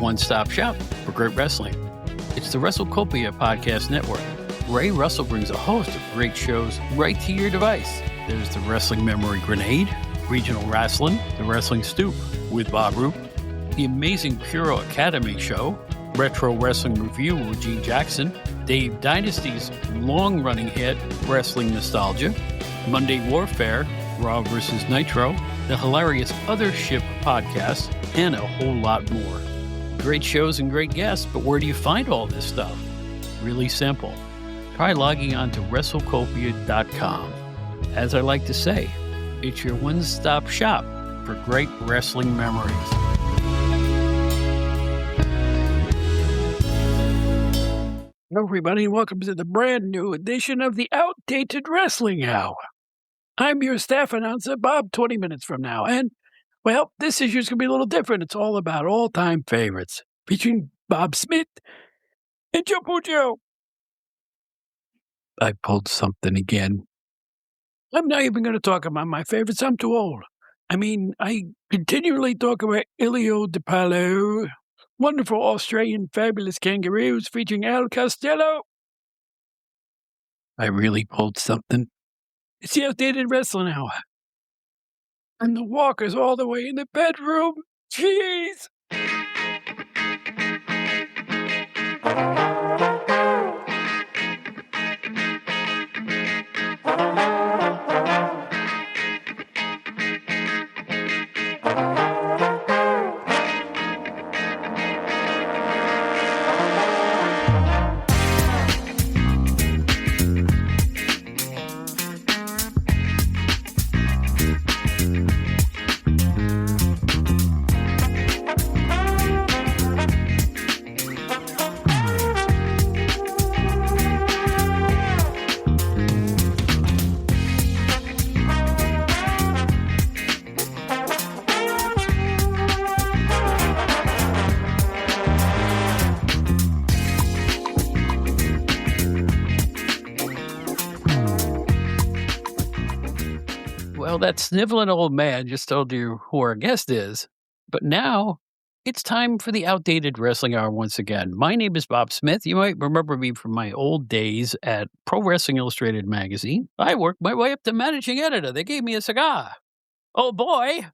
one-stop shop for great wrestling. It's the WrestleCopia Podcast Network. Ray Russell brings a host of great shows right to your device. There's the Wrestling Memory Grenade, Regional Wrestling, the Wrestling Stoop with Bob Roop, the Amazing Puro Academy Show, Retro Wrestling Review with Gene Jackson, Dave Dynasty's long-running hit, Wrestling Nostalgia, Monday Warfare, Raw vs. Nitro, the hilarious Other Ship podcast, and a whole lot more. Great shows and great guests, but where do you find all this stuff? Really simple. Try logging on to WrestleCopia.com. As I like to say, it's your one-stop shop for great wrestling memories. Hello, everybody, and welcome to the brand new edition of the Outdated Wrestling Hour. I'm your staff announcer, Bob, 20 minutes from now. And, well, this issue's going to be a little different. It's all about all-time favorites, featuring Bob Smith and Joe Puccio. I pulled something again. I'm not even going to talk about my favorites. I'm too old. I mean, I continually talk about Ilio DiPaolo, wonderful Australian fabulous kangaroos featuring Al Costello. I really pulled something. It's the Outdated Wrestling Hour. And the walker's all the way in the bedroom. Jeez! Well, that sniveling old man just told you who our guest is. But now it's time for the Outdated Wrestling Hour once again. My name is Bob Smith. You might remember me from my old days at Pro Wrestling Illustrated magazine. I worked my way up to managing editor. They gave me a cigar. Oh, boy.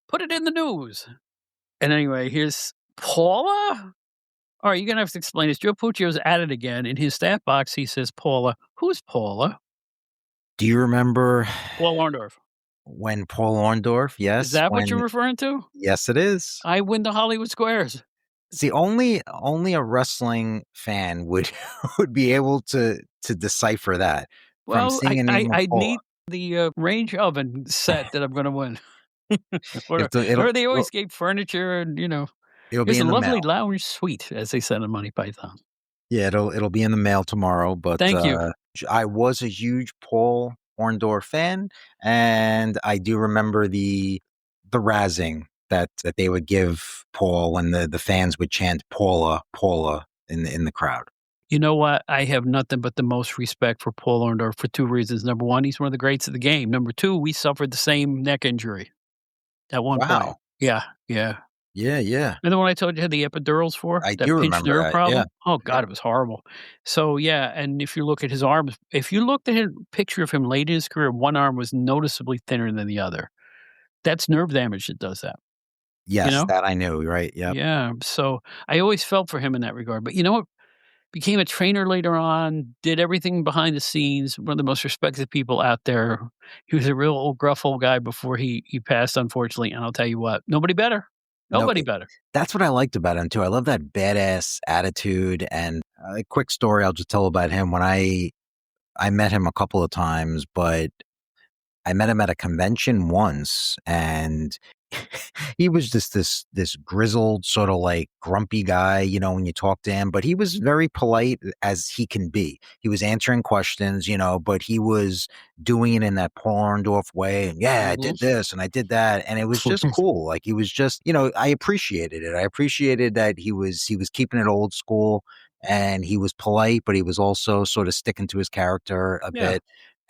Put it in the news. And anyway, here's Paula. All right, you're going to have to explain this. Joe Puccio's at it again. In his staff box, he says, Paula. Who's Paula? Do you remember Paul Orndorff. When Paul Orndorff, yes. Is that what you're referring to? Yes, it is. I win the Hollywood Squares. See, only a wrestling fan would be able to decipher that. Well, I need the range oven set that I'm going to win. or they always gave furniture and, it'll be in the lovely mail. Lounge suite, as they said in Monty Python. Yeah, it'll be in the mail tomorrow. But thank you. I was a huge Paul Orndorff fan, and I do remember the razzing that they would give Paul when the fans would chant Paula, Paula in the crowd. You know what? I have nothing but the most respect for Paul Orndorff for two reasons. Number one, he's one of the greats of the game. Number two, we suffered the same neck injury at one point. Yeah. Yeah. And the one I told you had the epidurals for? I do remember nerve that, problem? yeah. Oh, God, it was horrible. So, yeah, and if you look at his arms, if you looked at a picture of him late in his career, one arm was noticeably thinner than the other. That's nerve damage that does that. Yes, that I knew, right? Yep. Yeah, so I always felt for him in that regard. But you know what? Became a trainer later on, did everything behind the scenes, one of the most respected people out there. He was a real old gruff old guy before he passed, unfortunately. And I'll tell you what, nobody better. Nobody better. That's what I liked about him, too. I love that badass attitude. And a quick story I'll just tell about him. When I met him a couple of times, but I met him at a convention once, and he was just this grizzled, sort of like grumpy guy, when you talk to him, but he was very polite as he can be. He was answering questions, but he was doing it in that Paul Orndorff way. And I did this and I did that. And it was just cool. Like he was just, I appreciated it. I appreciated that he was keeping it old school, and he was polite, but he was also sort of sticking to his character a bit.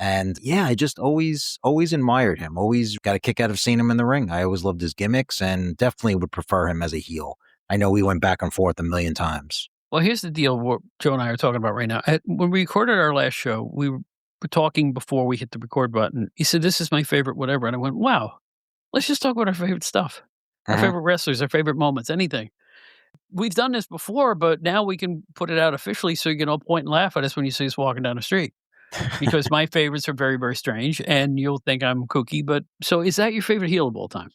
And I just always admired him. Always got a kick out of seeing him in the ring. I always loved his gimmicks, and definitely would prefer him as a heel. I know we went back and forth a million times. Well, here's the deal what Joe and I are talking about right now. When we recorded our last show, we were talking before we hit the record button. He said, "This is my favorite whatever." And I went, "Wow, let's just talk about our favorite stuff, our Mhm. favorite wrestlers, our favorite moments, anything." We've done this before, but now we can put it out officially so you can all point and laugh at us when you see us walking down the street. Because my favorites are very, very strange, and you'll think I'm kooky, but so is that your favorite heel of all time?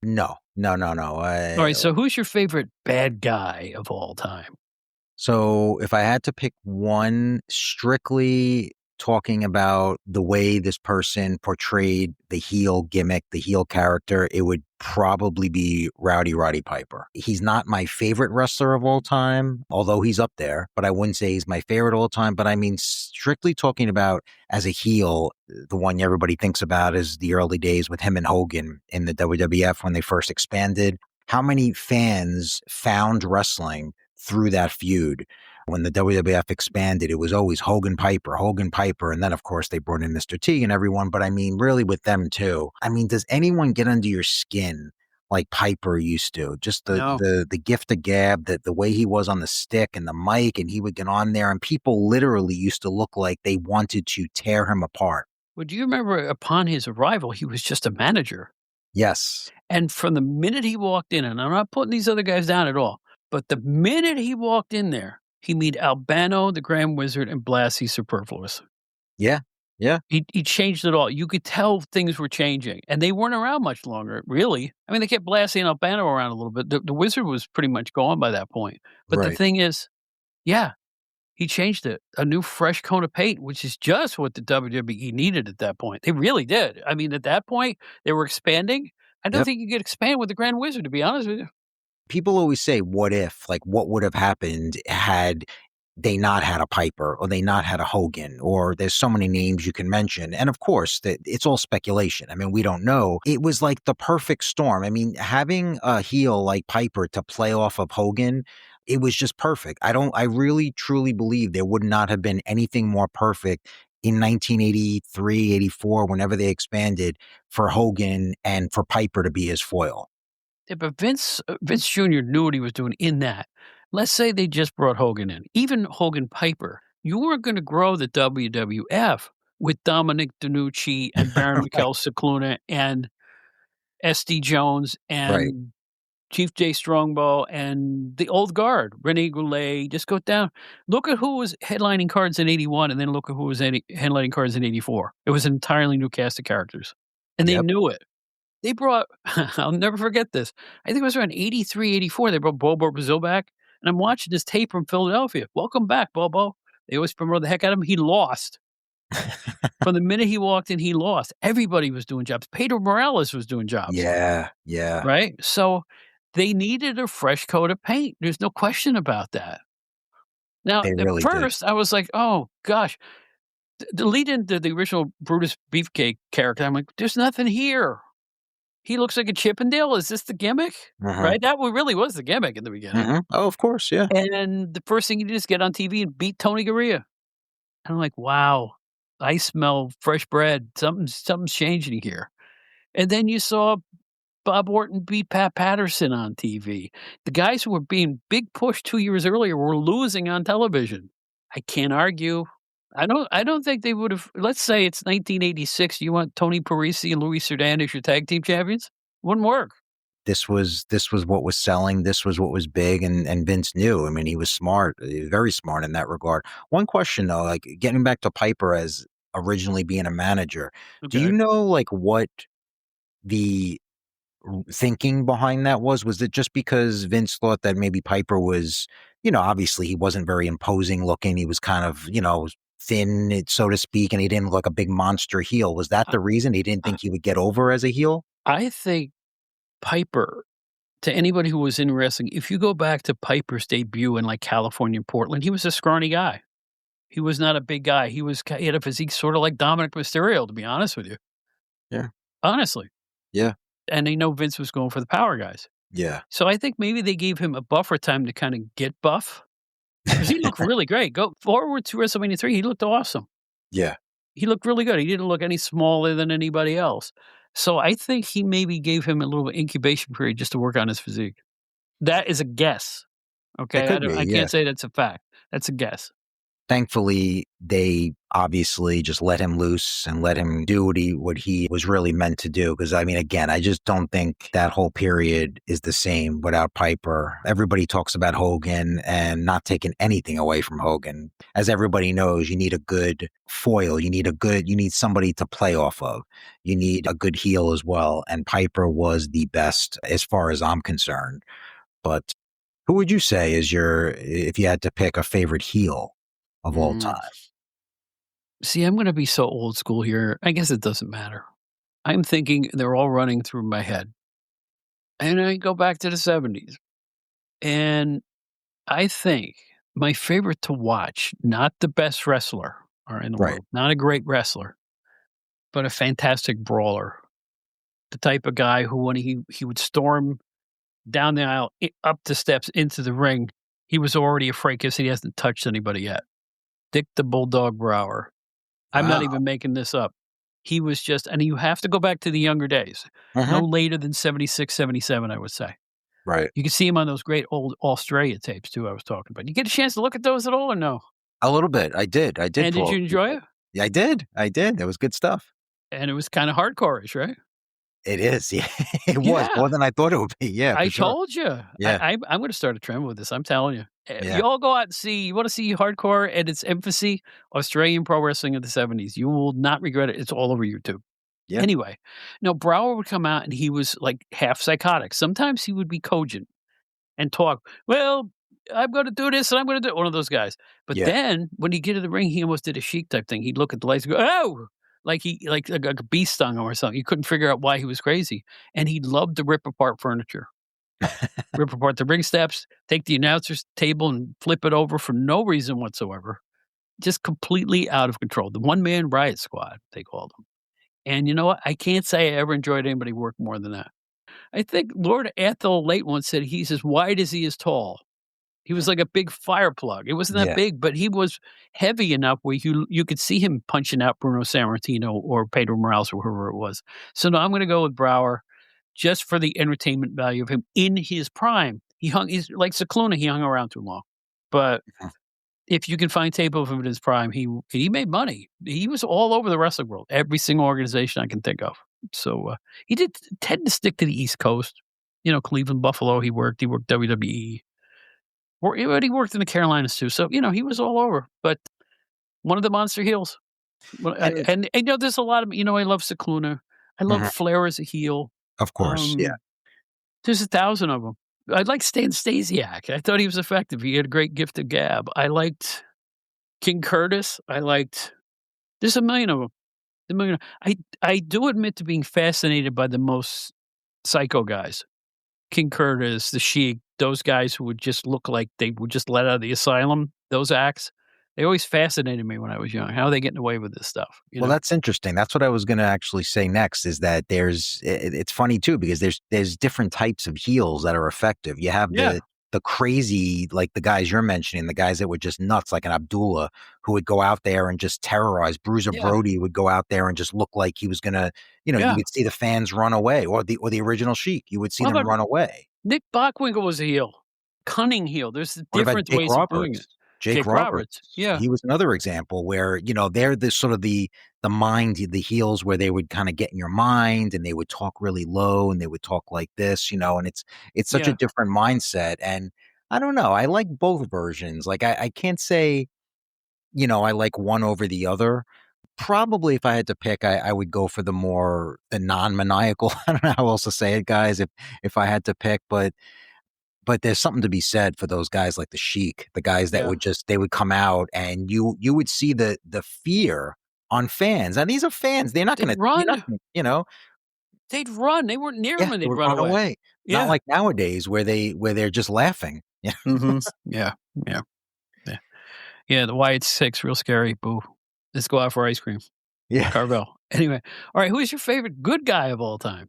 No, no, no, no. Alright, so who's your favorite bad guy of all time? So if I had to pick one, strictly talking about the way this person portrayed the heel gimmick, the heel character, it would probably be Roddy Piper. He's not my favorite wrestler of all time, although he's up there, but I wouldn't say he's my favorite of all time. But I mean, strictly talking about as a heel, the one everybody thinks about is the early days with him and Hogan in the WWF when they first expanded. How many fans found wrestling through that feud? When the WWF expanded, it was always Hogan Piper. And then, of course, they brought in Mr. T and everyone. But I mean, really with them too. I mean, does anyone get under your skin like Piper used to? Just No. the gift of gab, the way he was on the stick and the mic, and he would get on there, and people literally used to look like they wanted to tear him apart. Well, do you remember upon his arrival, he was just a manager? Yes. And from the minute he walked in, and I'm not putting these other guys down at all, but the minute he walked in there, he made Albano, the Grand Wizard, and Blassie superfluous. Yeah. Yeah. He changed it all. You could tell things were changing, and they weren't around much longer, really. I mean, they kept Blassie and Albano around a little bit. The Wizard was pretty much gone by that point. But the Right. thing is, yeah, he changed it. A new fresh coat of paint, which is just what the WWE needed at that point. They really did. I mean, at that point, they were expanding. I don't Yep. think you could expand with the Grand Wizard, to be honest with you. People always say, what if? Like, what would have happened had they not had a Piper or they not had a Hogan? Or there's so many names you can mention. And of course, that it's all speculation. I mean, we don't know. It was like the perfect storm. I mean, having a heel like Piper to play off of Hogan, it was just perfect. I really truly believe there would not have been anything more perfect in 1983, 84, whenever they expanded, for Hogan and for Piper to be his foil. Yeah, but Vince Jr. knew what he was doing in that. Let's say they just brought Hogan in, even Hogan Piper. You weren't going to grow the WWF with Dominic DeNucci and Baron Right. Mikel Cicluna and SD Jones Right. and Chief J Strongbow and the old guard, Rene Goulet. Just go down. Look at who was headlining cards in '81, and then look at who was headlining cards in '84. It was an entirely new cast of characters, and they Yep. knew it. They brought I'll never forget this. I think it was around '83, '84. They brought Bobo Brazil back, and I'm watching this tape from Philadelphia. "Welcome back, Bobo." They always promote the heck out of him. He lost. From the minute he walked in, he lost. Everybody was doing jobs. Pedro Morales was doing jobs, Yeah, yeah, right? So, they needed a fresh coat of paint. There's no question about that. Now, they at really did. first, I was like, "Oh gosh." The lead into the original Brutus Beefcake character, I'm like, "There's nothing here. He looks like a Chippendale. Is this the gimmick?" Mhm, Right? That really was the gimmick in the beginning. mhm. Oh, of course, yeah. And the first thing you do is get on TV and beat Tony Garea. I'm like, "Wow, I smell fresh bread. Something's changing here." And then you saw Bob Orton beat Pat Patterson on TV. The guys who were being big pushed 2 years earlier were losing on television. I can't argue. I don't think they would've let's say it's 1986, you want Tony Parisi and Louis Cerdan as your tag team champions? Wouldn't work. This was what was selling, this was what was big, and Vince knew. I mean, he was smart, very smart in that regard. One question, though, like, getting back to Piper as originally being a manager, do you Okay. know, like, what the thinking behind that was? Was it just because Vince thought that maybe Piper was, obviously he wasn't very imposing looking, he was kind of, thin, so to speak, and he didn't look like a big monster heel. Was that I the reason he didn't think he would get over as a heel? I think Piper to anybody who was in wrestling, if you go back to Piper's debut in, like, California and Portland, he was a scrawny guy. He was not a big guy. He had a physique sorta like Dominic Mysterio, to be honest with you. Yeah. Honestly. Yeah. And they know Vince was going for the power guys. Yeah. So I think maybe they gave him a buffer time to kinda get buff, because he looked really great. Go forward to WrestleMania 3, he looked awesome. Yeah. He looked really good. He didn't look any smaller than anybody else. So I think he maybe gave him a little incubation period just to work on his physique. That is a guess. It Okay, could be, I yeah. can't say that's a fact. That's a guess. Thankfully, they obviously just let him loose and let him do what he was really meant to do. Because I mean, again, I just don't think that whole period is the same without Piper. Everybody talks about Hogan and not taking anything away from Hogan. As everybody knows, you need a good foil. You need somebody to play off of. You need a good heel as well. And Piper was the best as far as I'm concerned. But who would you say is if you had to pick a favorite heel of all Mm. time? See, I'm gonna be so old school here. I guess it doesn't matter. I'm thinking they're all running through my head. And I go back to the '70s, and I think my favorite to watch, not the best wrestler or in the Right. world, not a great wrestler, but a fantastic brawler. The type of guy who when he would storm down the aisle, up the steps into the ring, he was already afraid because he hasn't touched anybody yet. Dick the Bulldog Brower. I'm not Wow. even making this up. He was just and you have to go back to the younger days. No Mhm. later than '76, '77, I would say. Right. You can see him on those great old Australia tapes too I was talking about. You get a chance to look at those at all or no? A little bit. I did. I did And did pull you up a few enjoy clips. it? Yeah, I did. I did. That was good stuff. And it was kinda hardcore-ish, right? It is. Yeah. It was Yeah. more than I thought it would be. Yeah, I for sure. told you. Yeah. I'm gonna start a trend with this, I'm telling you. Yeah. You all go out and see you wanna see hardcore at its infancy, Australian pro wrestling of the '70s. You will not regret it. It's all over YouTube. Yeah. Anyway, now Brower would come out and he was, like, half psychotic. Sometimes he would be cogent and talk, "Well, I'm gonna do this and I'm gonna do" one of those guys. But Yeah. then when he'd get in the ring, he almost did a Sheik type thing. He'd look at the lights and go, "Oh!" Like a bee stung him or something. You couldn't figure out why he was crazy. And he loved to rip apart furniture. Rip apart the ring steps, take the announcer's table and flip it over for no reason whatsoever. Just completely out of control. The one man riot squad, they called him. And you know what? I can't say I ever enjoyed anybody work more than that. I think Lord Athol Late once said he's as wide as he is tall. He was like a big fire plug. It wasn't that Yeah. big, but he was heavy enough where you could see him punching out Bruno Sammartino or Pedro Morales or whoever it was. So no, I'm going to go with Brower just for the entertainment value of him in his prime. He's like Cicluna. He hung around too long, but Mhm. if you can find tape of him in his prime, he made money. He was all over the wrestling world, every single organization I can think of. So he did tend to stick to the East Coast. You know, Cleveland, Buffalo. He worked. He worked WWE. Or but he worked in the Carolinas too. So you know, he was all over. But one of the monster heels. Well, And and you know, there's a lot of I love Cicluna. I love Mhm. Flair as a heel. Of course. Yeah. Um, there's 1,000 of them. I like Stan Stasiak. I thought he was effective. He had a great gift of gab. I liked King Curtis. I liked there's a million of them. A million. I do admit to being fascinated by the most psycho guys. King Curtis, the Sheik, those guys who would just look like they would just let out of the asylum, those acts, they always fascinated me when I was young. How are they getting away with this stuff, you Well, know? that's interesting. That's what I was going to actually say next is that it's funny too because there's different types of heels that are effective. You have Yeah, the crazy like the guys you're mentioning, the guys that were just nuts like an Abdullah who would go out there and just terrorize. Bruiser yeah, Brody would go out there and just look like he was going to, you yeah. would see the fans run away or the original Sheik. You would see How them about run away. Nick Bockwinkel was a heel, cunning heel. There's What about different Jake ways of doing it. Roberts? Jake Jake Roberts, Roberts, yeah, he was another example where, they're the sort of the mind, the heels where they would kinda get in your mind and they would talk really low and they would talk like this, and it's such a yeah. different mindset, and I don't know, I like both versions, like, I can't say, I like one over the other. Probably if I had to pick, I would go for the non-maniacal, I don't know how else to say it, guys, if I had to pick, but there's something to be said for those guys like the Sheik, the guys that Yeah. they would come out and you would see the fear on fans. And these are fans. They'd You're not run. gonna, They'd run. They weren't near him yeah, when they they'd would run run away. away. Not Yeah. like nowadays where they're just laughing. Yeah. Mhm. Yeah, yeah, yeah. Yeah, the Wyatt Six, real scary, boo. Let's go out for ice cream. Yeah. Carvel. Anyway, all right, who is your favorite good guy of all time?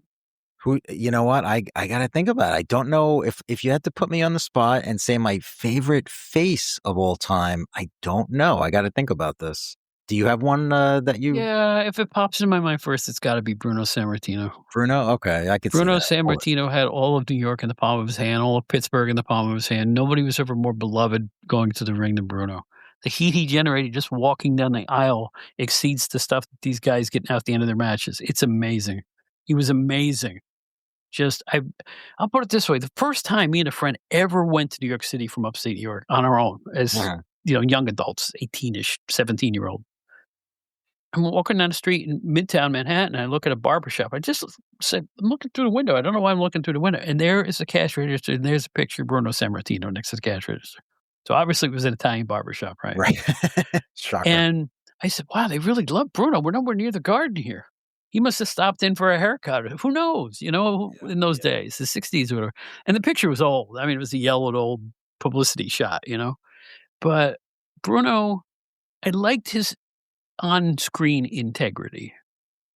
Who you know what? I gotta think about it. I don't know if you had to put me on the spot and say my favorite face of all time, I don't know. I gotta think about this. Do you have one that you Yeah, if it pops in my mind first, it's gotta be Bruno Sammartino. Bruno? Okay, I could see Bruno that. Oh, Sammartino had all of New York in the palm of his hand, all of Pittsburgh in the palm of his hand. Nobody was ever more beloved going to the ring than Bruno. The heat he generated just walking down the aisle exceeds the stuff that these guys getting out at the end of their matches. It's amazing. He was amazing. Just I'll put it this way, the first time me and a friend ever went to New York City from upstate New York on our own as, mhm, young adults, 18-ish, 17-year-old. I'm walking down the street in Midtown Manhattan, and I look at a barber shop. I just said, "I'm looking through the window. I don't know why I'm looking through the window." And there is a cash register, and there's a picture of Bruno Sammartino next to the cash register. So obviously, it was an Italian barber shop, right? right. Shocker. And I said, "Wow, they really love Bruno. We're nowhere near the garden here. He must have stopped in for a haircut. Who knows? Yeah, In those yeah. days, the '60s or whatever." And the picture was old. I mean, it was a yellowed old publicity shot, But Bruno, I liked his on-screen integrity.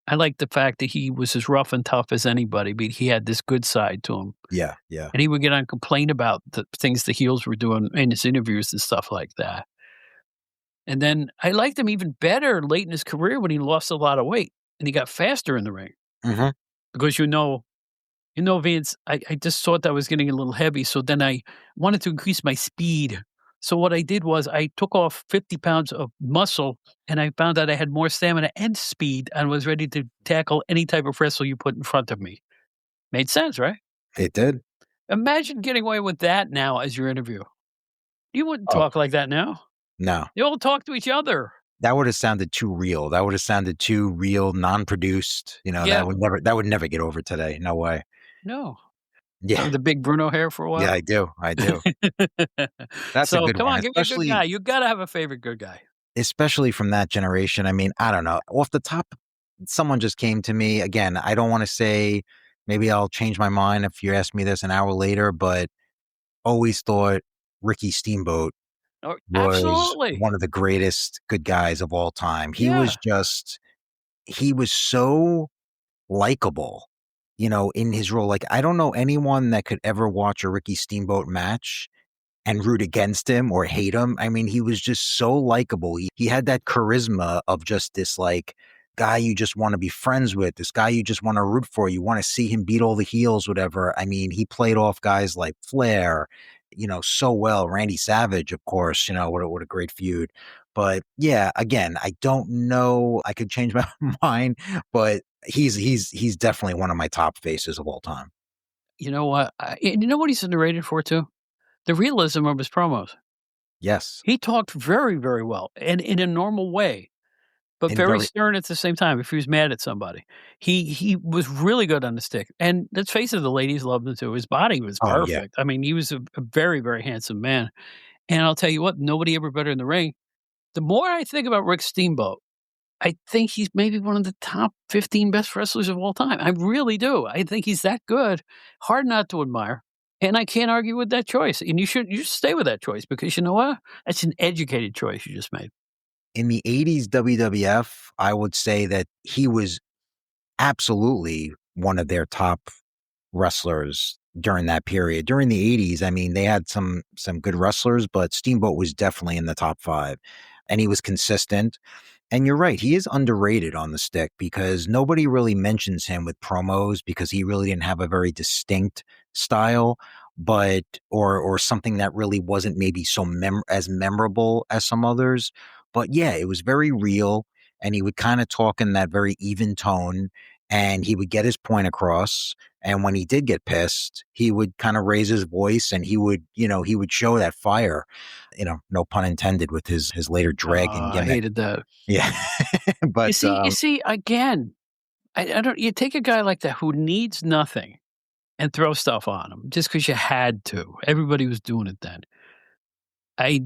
I liked the fact that he was as rough and tough as anybody, but he had this good side to him. Yeah, yeah. And he would get on complain about the things the heels were doing in his interviews and stuff like that. And then I liked him even better late in his career when he lost a lot of weight and he got faster in the ring Mhm. because Vince, I just thought that was getting a little heavy. So then I wanted to increase my speed. So what I did was I took off 50 pounds of muscle and I found out I had more stamina and speed and was ready to tackle any type of wrestle you put in front of me. Made sense, right? It did. Imagine getting away with that now as your interview. You wouldn't Oh, talk like that now. no. You all talk to each other. That would have sounded too real. That would have sounded too real, non-produced. Yeah. That would never get over today. No way. No. Yeah. The big Bruno hair for a Yeah, while. I do. I do. That's a So good come one, on, give me a good guy. You gotta have a favorite good guy. especially from that generation. I mean, I don't know. Off the top, someone just came to me. Again, I don't wanna say maybe I'll change my mind if you ask me this an hour later, but always thought Ricky Steamboat Oh, was absolutely. one of the greatest good guys of all time. Yeah. He was so likable, in his role. Like, I don't know anyone that could ever watch a Ricky Steamboat match and root against him or hate him. I mean, he was just so likable. He had that charisma of just this like guy you just want to be friends with, this guy you just want to root for. You want to see him beat all the heels, whatever. I mean, he played off guys like Flair, so well. Randy Savage, of course, what a great feud. But yeah, again, I don't know. I could change my mind, but he's definitely one of my top faces of all time. You know what? You know what he's underrated for too? The realism of his promos. Yes. He talked very, very well and in a normal way, but And very very, stern at the same time if he was mad at somebody. He was really good on the stick. And let's face it, the ladies loved him too. His body was oh, yeah. perfect. I mean, he was a very, very handsome man. And I'll tell you what, nobody ever better in the ring. The more I think about Rick Steamboat, I think he's maybe one of the top 15 best wrestlers of all time. I really do. I think he's that good. Hard not to admire. And I can't argue with that choice. And you should stay with that choice because you know what? That's an educated choice you just made. In the 80s WWF, I would say that he was absolutely one of their top wrestlers during that period. During the 80s, I mean, they had some good wrestlers, but Steamboat was definitely in the top 5. And he was consistent. And you're right, he is underrated on the stick because nobody really mentions him with promos because he really didn't have a very distinct style, but or something that really wasn't maybe so as memorable as some others. But yeah, it was very real, and he would kind of talk in that very even tone, and he would get his point across. And when he did get pissed, he would kind of raise his voice, and he would show that fire. No pun intended with his later dragon I gimmick. hated that. Yeah. You But, see, you see, again, I don't. You take a guy like that who needs nothing and throw stuff on him just because you had to. Everybody was doing it then. I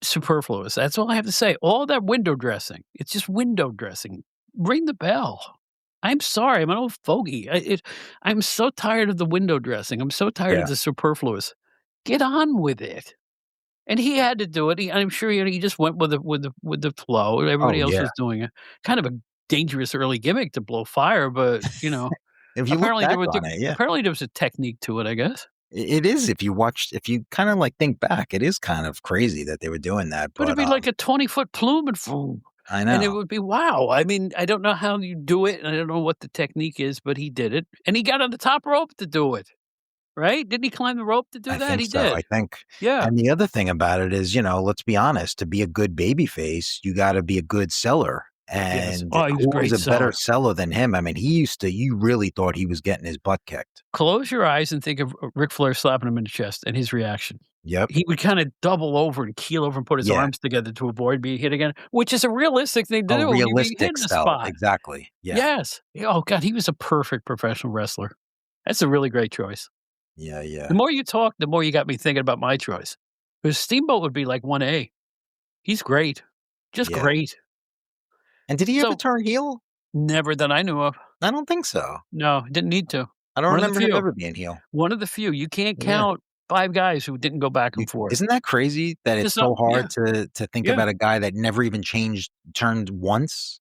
superfluous. That's all I have to say. All that window dressing. It's just window dressing. Ring the bell. I'm sorry. I'm an old fogey. I'm so tired of the window dressing. I'm so tired of yeah. the superfluous. Get on with it. And he had to do it. I'm sure he just went with the flow. Oh, Everybody else yeah. was doing it. Kind of a dangerous early gimmick to blow fire, but If you look apparently back on it, yeah. apparently there was a technique to it. I guess. It is if you kinda, like, think back, it is kind of crazy that they were doing that, But it'd but, be like a 20-foot plume and boom. I And it know. would be, wow. I mean, I don't know how you do it, and I don't know what the technique is, but he did it, and he got on the top rope to do it, right? Didn't he climb the rope to do I that? think He so. I did. think, Yeah. and the other thing about it is, let's be honest, to be a good baby face, you got to be a good seller. Yes. And Oh, he was a who was great a better seller. seller than him? I mean, you really thought he was getting his butt kicked. Close your eyes and think of Ric Flair slapping him in the chest and his reaction. Yep. He would kinda double over and keel over and put his Yeah. arms together to avoid being hit again, which is a realistic thing to A do. You're being hit realistic in the sell. spot. Exactly. Yeah. Yes. Oh god, he was a perfect professional wrestler. That's a really great choice. Yeah. The Yeah. more you talk, the more you got me thinking about my choice. Because Steamboat would be like 1A. He's great. Just Yeah. great. And did he ever So, turn heel? never that I knew of. I don't think so. No, didn't need to. I don't One of the remember him few. ever being heel. One of the few. You can't Yeah. count 5 guys who didn't go back and forth. Isn't that crazy that it's Just so something, yeah, hard to think yeah. about a guy that never even turned once?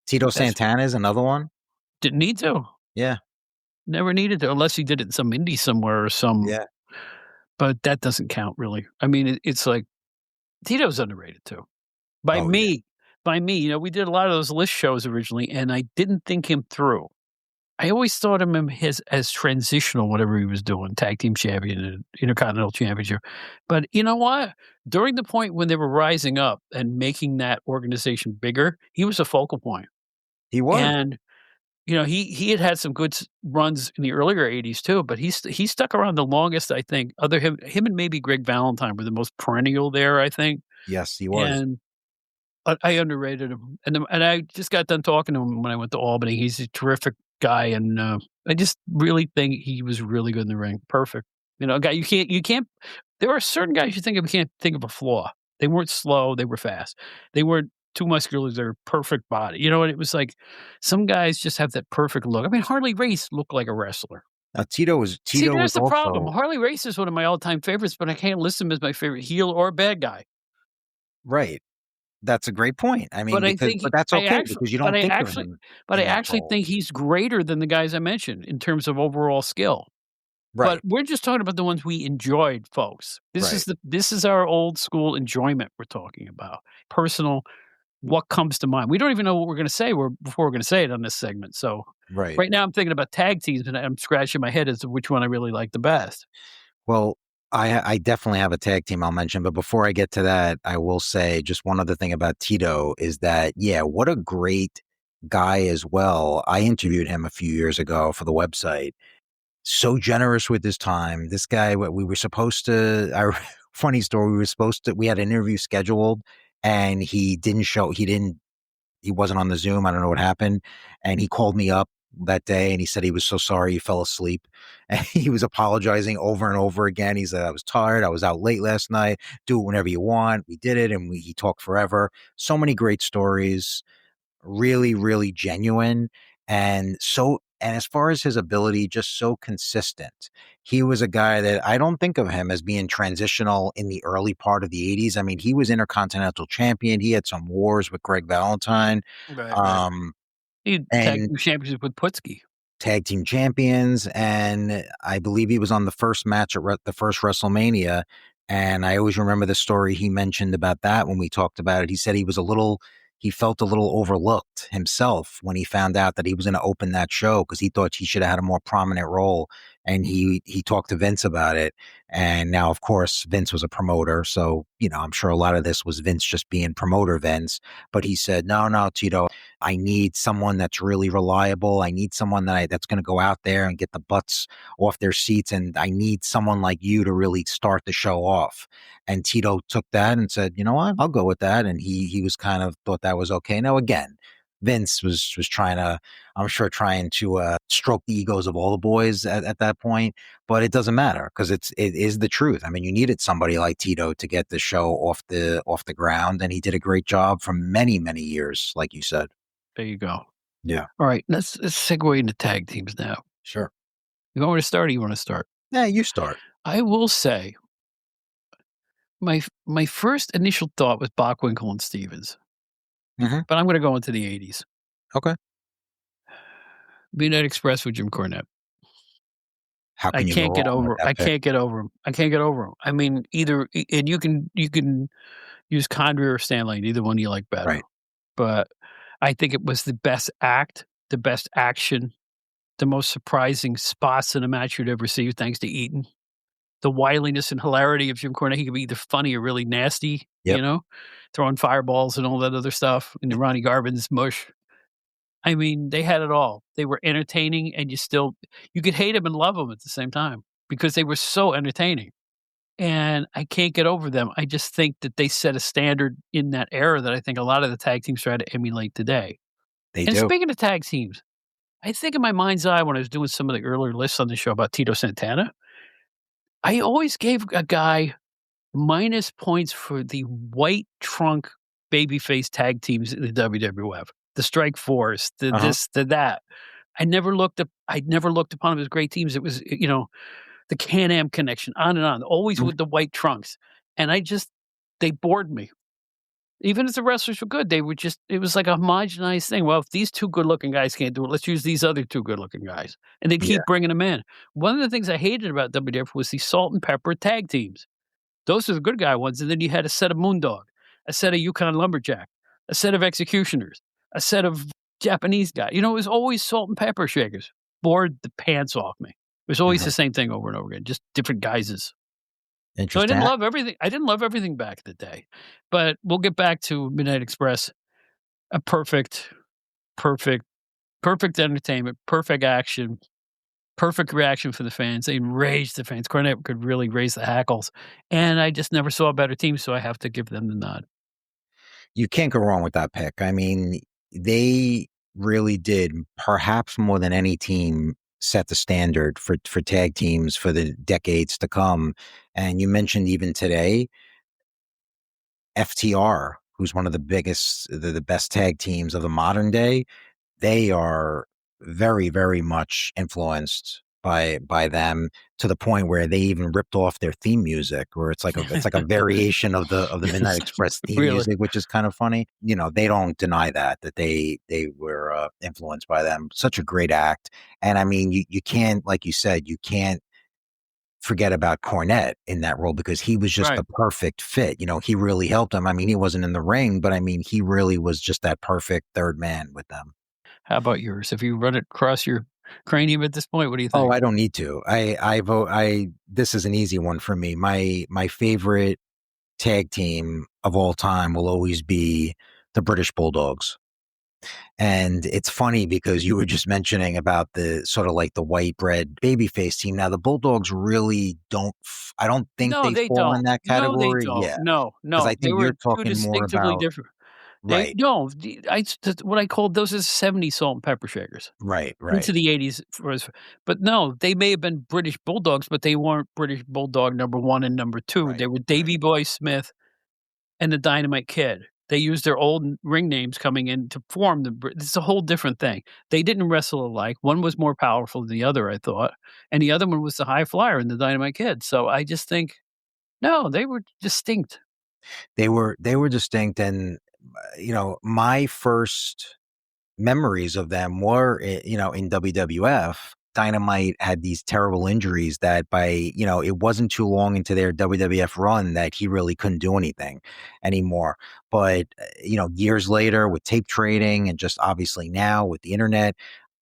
Tito That's Santana is another one. didn't need to. Yeah. Never needed to, unless he did it in some indie somewhere or Yeah. but that doesn't count really. I mean, it's like Tito's underrated too. By Oh, yeah. me, by me, we did a lot of those list shows originally, and I didn't think him through. I always thought of him as transitional, whatever he was doing, tag team champion and intercontinental championship. But you know what? During the point when they were rising up and making that organization bigger, he was a focal point. He was. And he had some good runs in the earlier '80s too, but he stuck around the longest, I think. Other him and maybe Greg Valentine were the most perennial there, I think. Yes, he was. And I underrated him, and I just got done talking to him when I went to Albany. He's a terrific guy, and I just really think he was really good in the ring. Perfect, a guy you can't. There are certain guys you think of, you can't think of a flaw. They weren't slow, they were fast. They weren't too muscular, they're perfect body. You know what? It was like some guys just have that perfect look. I mean, Harley Race looked like a wrestler. Now See, Tito was there's the problem. also Harley Race is one of my all-time favorites, but I can't list him as my favorite heel or bad guy. right. That's a great point. I mean, But I think but that's I okay actually because you but don't I think of actually him but I in that actually role. think he's greater than the guys I mentioned in terms of overall skill. But Right. we're just talking about the ones we enjoyed, folks. Right. This is our old school enjoyment we're talking about. Personal, what comes to mind. We don't even know what we're gonna say before we're gonna say it on this segment. So, Right. right now I'm thinking about tag teams, and I'm scratching my head as to which one I really like the best. Well, I definitely have a tag team I'll mention, but before I get to that, I will say just one other thing about Tito is that, yeah, what a great guy as well. I interviewed him a few years ago for the website. So generous with his time. This guy, we were supposed to, funny story, we had an interview scheduled and he didn't show, he wasn't on the Zoom. I don't know what happened. And he called me up that day and he said he was so sorry he fell asleep. And he was apologizing over and over again. He said, I was tired. I was out late last night. Do it whenever you want. We did it and he talked forever. So many great stories, really, really genuine. And as far as his ability, just so consistent. He was a guy that I don't think of him as being transitional in the early part of the 80s. I mean, he was Intercontinental Champion. He had some wars with Greg Valentine. Right, right. Um, He had tag and team championship with Putski. tag team champions, and I believe he was on the first match at the first WrestleMania. And I always remember the story he mentioned about that when we talked about it. He said he felt a little overlooked himself when he found out that he was going to open that show because he thought he should have had a more prominent role. And he talked to Vince about it. And now, of course, Vince was a promoter, so I'm sure a lot of this was Vince just being promoter Vince. But he said, no, Tito, I need someone that's really reliable. I need someone that's going to go out there and get the butts off their seats. And I need someone like you to really start the show off. And Tito took that and said, you know what, I'll go with that. And he was kind of thought that was okay. Now, again, Vince was trying to, I'm sure, trying to stroke the egos of all the boys at that point, but it doesn't matter because it is the truth. I mean, you needed somebody like Tito to get the show off the ground, and he did a great job for many, many years, like you said. There you go. Yeah, All right, let's segue into tag teams now. sure. You want me to start or you wanna start? Yeah, you start. I will say my first initial thought was Bockwinkel and Stevens, Hmm. but I'm gonna go into the '80s. Okay. Midnight Express with Jim Cornette. How I can you go can't get wrong with over that I pick? can't get over him. I can't get over him. I mean, either and you can use Condrey or Stanley, either one you like better. Right. but I think it was the best act, the best action, the most surprising spots in a match you'd ever see, thanks to Eaton. The wiliness and hilarity of Jim Cornette, he could be either funny or really nasty, Yep. throwing fireballs and all that other stuff, and the Ronnie Garvin's mush. I mean, they had it all. They were entertaining, and you could hate them and love them at the same time because they were so entertaining. And I can't get over them. I just think that they set a standard in that era that I think a lot of the tag teams try to emulate today. They And do. speaking of tag teams, I think in my mind's eye when I was doing some of the earlier lists on the show about Tito Santana, I always gave a guy minus points for the white trunk babyface tag teams in the WWF. The Strike Force, the Uh-huh. this, the that. I never looked upon them as great teams. It was, the Can-Am connection, on and on, always Mhm. with the white trunks. And they bored me. Even if the wrestlers were good, it was like a homogenized thing. Well, if these two good-looking guys can't do it, let's use these other two good-looking guys. And they'd Yeah. keep bringing them in. One of the things I hated about WWF was the salt and pepper tag teams. Those are the good guy ones. And then you had a set of Moondog, a set of Yukon Lumberjack, a set of Executioners, a set of Japanese guys. It was always salt and pepper shakers. Bored the pants off me. It was always Mhm. the same thing over and over again, just different guises. So I Interesting. didn't love everything. I didn't love everything back in the day. But we'll get back to Midnight Express. A perfect, perfect entertainment, perfect action, perfect reaction for the fans. They enraged the fans. Cornette could really raise the hackles. And I just never saw a better team, so I have to give them the nod. You can't go wrong with that pick. I mean, they really did, perhaps more than any team, set the standard for tag teams for the decades to come. And you mentioned even today, FTR, who's one of the best tag teams of the modern day, they are very, very much influenced by them, to the point where they even ripped off their theme music, where it's like a variation of the Midnight Yes, Express theme really. music, which is kind of funny. They don't deny that they were influenced by them. Such a great act. And I mean, you can't, like you said, you can't forget about Cornette in that role, because he was just Right. the perfect fit. He really helped them. I mean, he wasn't in the ring, but I mean, he really was just that perfect third man with them. How about yours? Have you run it across your cranium at this point? What do you Oh, think? I don't need to. I vote. This is an easy one for me. My favorite tag team of all time will always be the British Bulldogs. And it's funny because you were just mentioning about the sort of like the white bread babyface team. Now the Bulldogs really don't. I don't think No, they they fall in don't. that No, they category. don't. Yeah, No, because I no. They think were you're 2 talking more distinctively about different. They right, no, the I what I called those is 70 salt and pepper shakers right, right, into the 80s but no, they may have been British Bulldogs, but they weren't British Bulldog number 1 and number 2. right, They were right. Davy Boy Smith and the Dynamite Kid. They used their old ring names coming in to form it's a whole different thing. They didn't wrestle alike. One was more powerful than the other, I thought, and the other one was the high flyer and the Dynamite Kid. So I just think, no, they were distinct. They were distinct, and my first memories of them were, in WWF. Dynamite had these terrible injuries that it wasn't too long into their WWF run that he really couldn't do anything anymore. But, years later with tape trading, and just obviously now with the internet,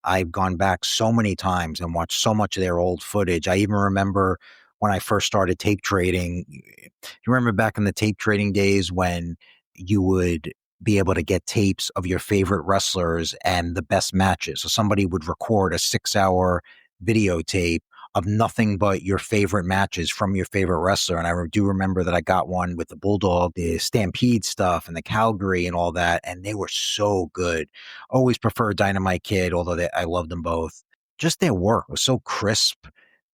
I've gone back so many times and watched so much of their old footage. I even remember when I first started tape trading. You remember back in the tape trading days when you would be able to get tapes of your favorite wrestlers and the best matches. So somebody would record a 6-hour videotape of nothing but your favorite matches from your favorite wrestler. And I do remember that I got one with the Bulldog, the Stampede stuff, and the Calgary and all that. And they were so good. Always preferred Dynamite Kid, although I loved them both. Just their work was so crisp.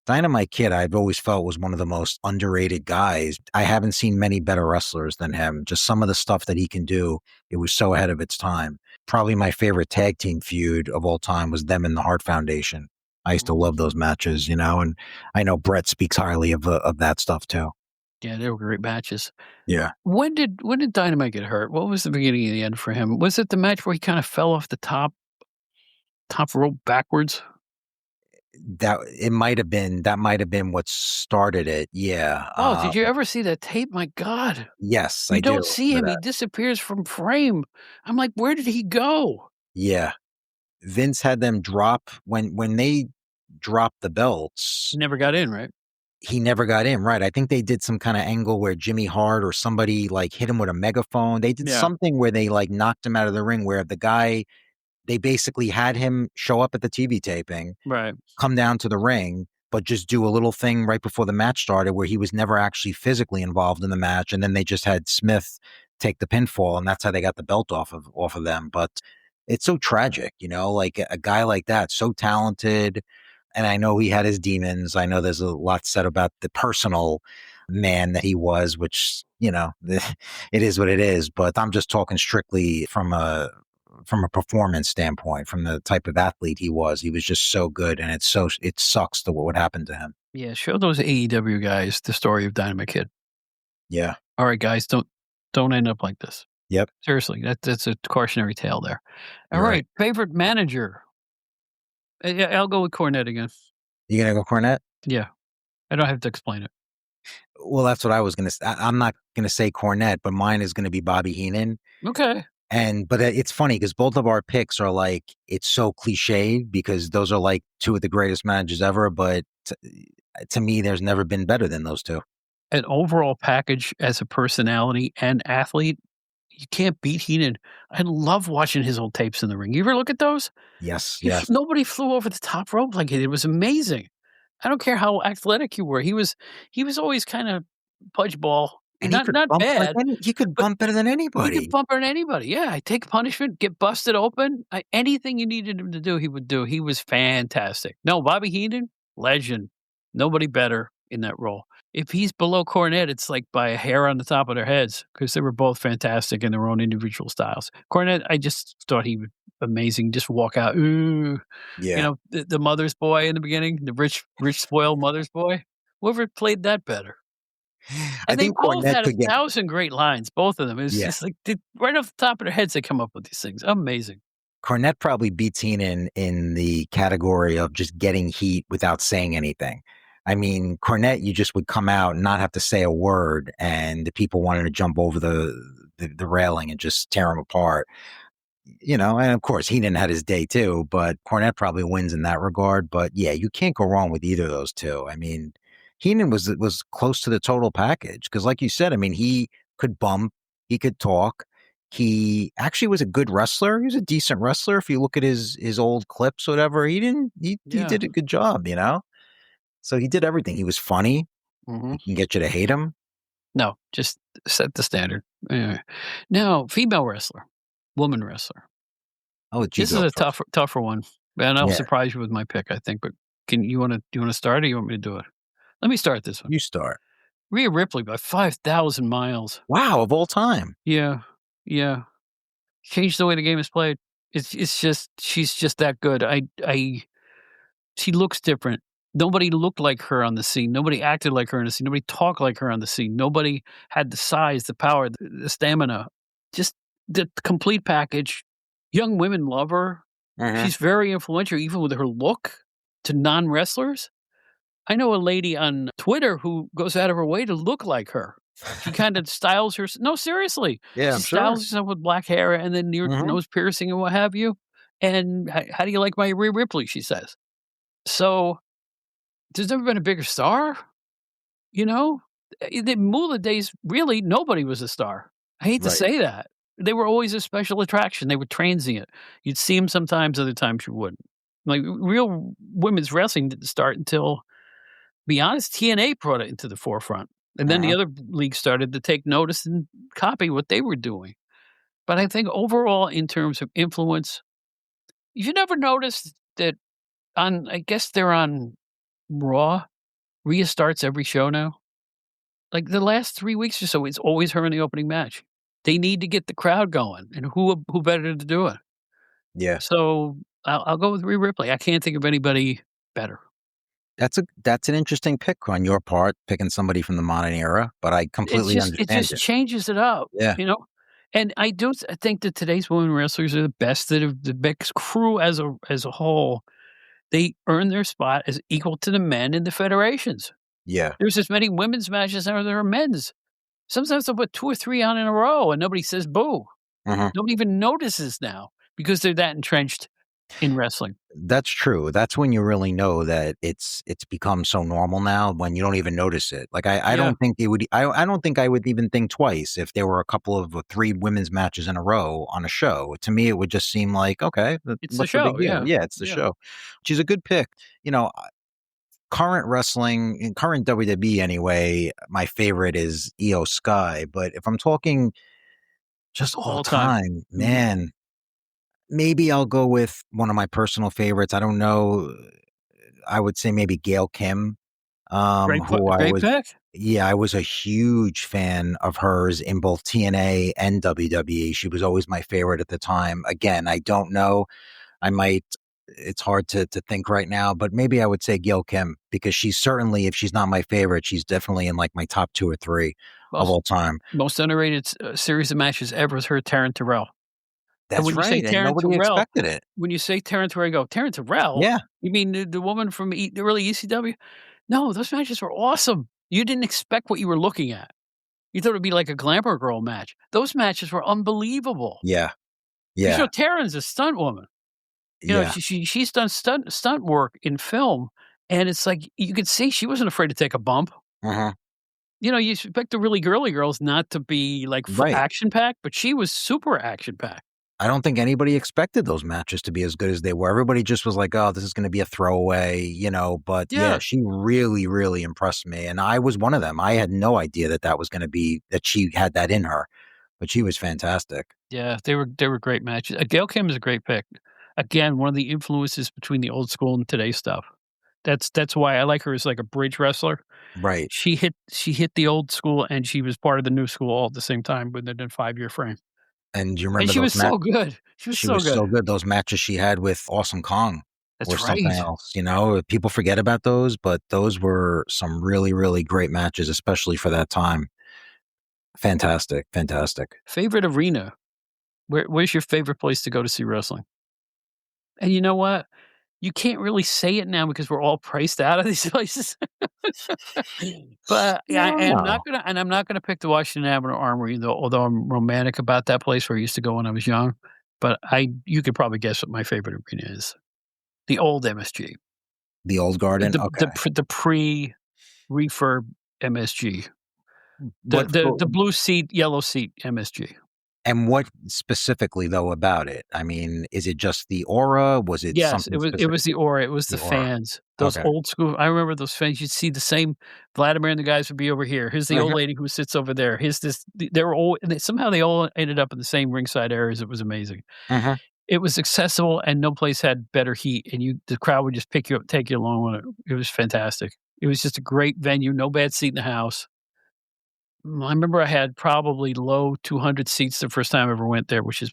Dynamite Kid, I've always felt, was one of the most underrated guys. I haven't seen many better wrestlers than him. Just some of the stuff that he can do, it was so ahead of its time. Probably my favorite tag team feud of all time was them and the Hart Foundation. I used to love those matches, and I know Brett speaks highly of that stuff too. Yeah, they were great matches. Yeah. When did Dynamite get hurt? What was the beginning and the end for him? Was it the match where he kind of fell off the top rope backwards? that might have been what started it. Yeah. Oh, did you ever see that tape? My God. Yes, You I do don't see remember him, he that. disappears from frame. I'm like, "Where did he go?" Yeah. Vince had them drop when they dropped the belts. He never got in, right? He never got in, right? I think they did some kind of angle where Jimmy Hart or somebody like hit him with a megaphone. They did Yeah, something where they like knocked him out of the ring where the guy they basically had him show up at the TV taping, right. come down to the ring, but just do a little thing right before the match started where he was never actually physically involved in the match. And then they just had Smith take the pinfall, and that's how they got the belt off of them. But it's so tragic, like a guy like that, so talented. And I know he had his demons. I know there's a lot said about the personal man that he was, which, it is what it is. But I'm just talking strictly from a performance standpoint, from the type of athlete he was. He was just so good, and it sucks to what happened to him. Yeah, show those AEW guys the story of Dynamite Kid. Yeah. Alright, guys, don't end up like this. Yep. Seriously, that's a cautionary tale there. You're right. Alright, favorite manager? Yeah, I'll go with Cornette again. You gonna go Cornette? Yeah, I don't have to explain it. Well, that's what I was gonna. I'm not gonna say Cornette, but mine is gonna be Bobby Heenan. Okay. But it's funny because both of our picks are like it's so cliched because those are like two of the greatest managers ever. But to me, there's never been better than those two. An overall package as a personality and athlete, you can't beat Heenan. I love watching his old tapes in the ring. You ever look at those? Yes, If yes. nobody flew over the top rope like he did. It was amazing. I don't care how athletic you were. He was always kinda pudgeball. And he could Not bump like bad, he could but bump better than he could anybody. bump on anybody. Yeah, I take punishment, get busted open. Anything you needed him to do, he would do. He was fantastic. No, Bobby Heenan, legend. Nobody better in that role. If he's below Cornette, it's like by a hair on the top of their heads because they were both fantastic in their own individual styles. Cornette, I just thought he was amazing. Just walk out, ooh, Yeah. the mother's boy in the beginning, the rich spoiled mother's boy. Whoever played that better? I And they think both Cornette had could get 1,000 great lines, both of them. It's yeah. just like right off the top of their heads, they come up with these things. Amazing. Cornette probably beats Heenan in the category of just getting heat without saying anything. I mean, Cornette, you just would come out and not have to say a word, and the people wanted to jump over the railing and just tear him apart. And of course, Heenan had his day too, but Cornette probably wins in that regard. But yeah, you can't go wrong with either of those two. I mean, Heenan was close to the total package because, like you said, I mean, he could bump, he could talk. He actually was a good wrestler. He was a decent wrestler. If you look at his old clips, or whatever, he didn't. He Yeah. did a good job. So he did everything. He was funny. Mhm. He can get you to hate him. No, just set the standard. Anyway. Now, female wrestler, woman wrestler. I'll let you This is go a first. tougher one, and I'll Yeah, surprise you with my pick, I think, but do you wanna start or you want me to do it? Let me start this one. you start. Rhea Ripley by 5,000 miles. Wow, of all time. Yeah. Yeah. Changed the way the game is played. It's just she's just that good. I She looks different. Nobody looked like her on the scene. Nobody acted like her on the scene. Nobody talked like her on the scene. Nobody had the size, the power, the stamina. Just the complete package. Young women love her. Mhm. She's very influential, even with her look to non-wrestlers. I know a lady on Twitter who goes out of her way to look like her. She kind of styles her. No, seriously, Yeah, she I'm sure. styles herself with black hair and then near Mhm. nose piercing and what have you. And how do you like my Rhea Ripley? She says. So there's never been a bigger star, you know? The Moolah days, really, nobody was a star. I hate to Right. say that. They were always a special attraction. They were transient. You'd see them sometimes, other times you wouldn't. Like real women's wrestling didn't start until, be honest, TNA brought it into the forefront. And then the Mhm. other leagues started to take notice and copy what they were doing. But I think overall, in terms of influence, you never noticed that I guess they're on Raw. Rhea starts every show now. Like, the last 3 weeks or so, it's always her in the opening match. They need to get the crowd going, and who better to do it? Yeah. So, I'll go with Rhea Ripley. I can't think of anybody better. That's an interesting pick on your part, picking somebody from the modern era, but I completely It understand just it. changes it up, Yeah. you know? And I think that today's women wrestlers are the best that have the best crew as a whole. they earn their spot as equal to the men in the federations. Yeah. There's as many women's matches as there are men's. Sometimes they'll put 2 or 3 on in a row and nobody says boo. Mhm. Nobody even notices now because they're that entrenched in wrestling. That's true. That's when you really know that it's become so normal now when you don't even notice it. Like I Yeah, don't think it would I don't think I would even think twice if there were a couple of 3 women's matches in a row on a show. To me, it would just seem like, okay, it's the what's the big show, deal? yeah. Yeah, it's the Yeah. show. Which is a good pick. You know, current wrestling, in current WWE anyway, my favorite is Io Sky, but if I'm talking just all All time. time, Mhm. man, maybe I'll go with one of my personal favorites. I don't know. I would say maybe Gail Kim, who I Great was pick. yeah, I was a huge fan of hers in both TNA and WWE. She was always my favorite at the time. Again, I don't know. I might it's hard to think right now, but maybe I would say Gail Kim because she's certainly, if she's not my favorite, she's definitely in like my top 2 or 3 of Most all time. most underrated series of matches ever is her Taryn Terrell. And That's right, and nobody expected it. When you say Taryn Terrell, I go, "Taryn Terrell? Yeah, You mean the woman from the early ECW?" No, those matches were awesome. You didn't expect what you were looking at. You thought it'd be like a glamour girl match. Those matches were unbelievable. yeah, Because yeah, Taryn's a stunt woman. yeah. She's done stunt work in film, and it's like you could see she wasn't afraid to take a bump. Mhm. You expect the really girly girls not to be like Right. action packed, but she was super action packed. I don't think anybody expected those matches to be as good as they were. Everybody just was like, "Oh, this is gonna be a throwaway," but yeah, Yeah, she really, really impressed me, and I was one of them. I had no idea that that was gonna be that she had that in her, but she was fantastic. yeah, they were great matches. Gail Kim is a great pick. Again, one of the influences between the old school and today's stuff. That's why I like her as like a bridge wrestler. Right, She hit the old school and she was part of the new school all at the same time within a 5-year frame. and you And remember she those was so good. She was she so was good. so good. Those matches she had with Awesome Kong or That's something right. else, people forget about those, but those were some really, really great matches, especially for that time. Fantastic, fantastic. Favorite arena. Where's your favorite place to go to see wrestling? And you know what? You can't really say it now because we're all priced out of these places. But yeah, No. I'm not gonna pick the Washington Avenue Armory, though, although I'm romantic about that place where I used to go when I was young. But you could probably guess what my favorite arena is. The old MSG. The Old Garden? Okay. The pre-refurb MSG. What The blue seat, yellow seat MSG. And what specifically, though, about it? I mean, is it just the aura? Was it Yes, something it specific? was the aura, it was The the aura. fans. Those Okay. old school I remember those fans, you'd see the same Vladimir and the guys would be over here. Here's the old Mhm, lady who sits over there. Here's this they were all and somehow they all ended up in the same ringside areas. It was amazing. mhm. It was accessible and no place had better heat, and the crowd would just pick you up, take you along with it. It was fantastic. It was just a great venue, no bad seat in the house. I remember I had probably low 200 seats the first time I ever went there, which is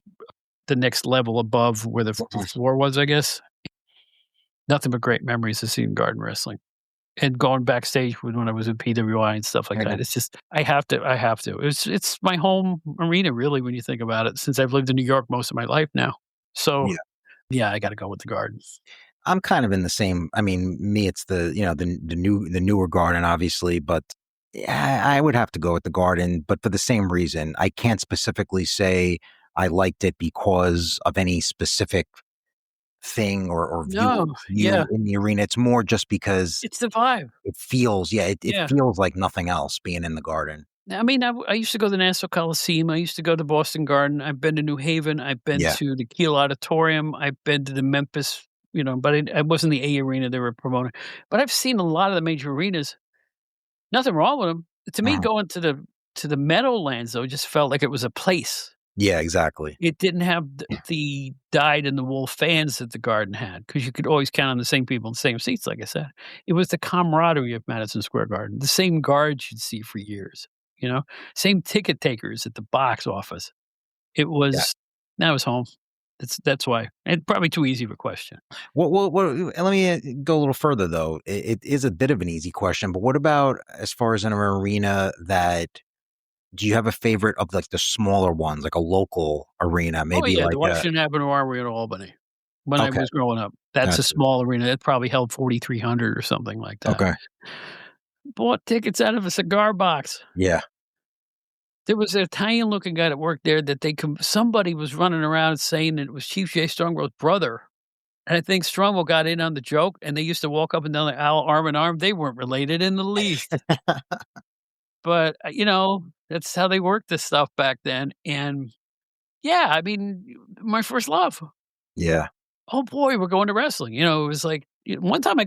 the next level above where the Mhm. floor was, I guess. Nothing but great memories of seeing garden wrestling and going backstage when I was with PWI and stuff like that. Mhm. It's just I have to. It's my home arena really when you think about it since I've lived in New York most of my life now. So, Yeah. yeah, I gotta go with the garden. I'm kind of in the same I mean, me, it's the newer Garden, obviously, but yeah, I would have to go with the Garden, but for the same reason. I can't specifically say I liked it because of any specific thing or No, yeah, view in the arena. It's more just because it's the vibe. it feels it Yeah. feels like nothing else being in the Garden. I mean, I used to go to the Nassau Coliseum. I used to go to Boston Garden. I've been to New Haven. I've been Yeah. to the Kiel Auditorium. I've been to the Memphis, but it wasn't the A arena they were promoting. But I've seen a lot of the major arenas. Nothing wrong with them. To me, Mhm. going to the Meadowlands though just felt like it was a place. Yeah, exactly. It didn't have the dyed in the wool fans that the Garden had because you could always count on the same people in the same seats. Like I said, it was the camaraderie of Madison Square Garden. The same guards you'd see for years. Same ticket takers at the box office. It Yeah. was That was home. That's why. And probably too easy of a question. Let me go a little further though. It is a bit of an easy question, but what about as far as an arena that do you have a favorite of like the smaller ones, like a local arena, Oh maybe yeah, the like a Washington Avenue Armory in Albany when I Okay, was growing up. That's a gotcha. small arena. It probably held 4,300 or something like that. Okay, Bought tickets out of a cigar box. yeah. There was an Italian-looking guy that worked there that somebody was running around saying that it was Chief Jay Strongbow's brother, and I think Strongbow got in on the joke, and they used to walk up and down the aisle arm in arm. They weren't related in the least, but, that's how they worked this stuff back then, and, yeah, I mean, my first love. Yeah. Oh boy, we're going to wrestling. It was like one time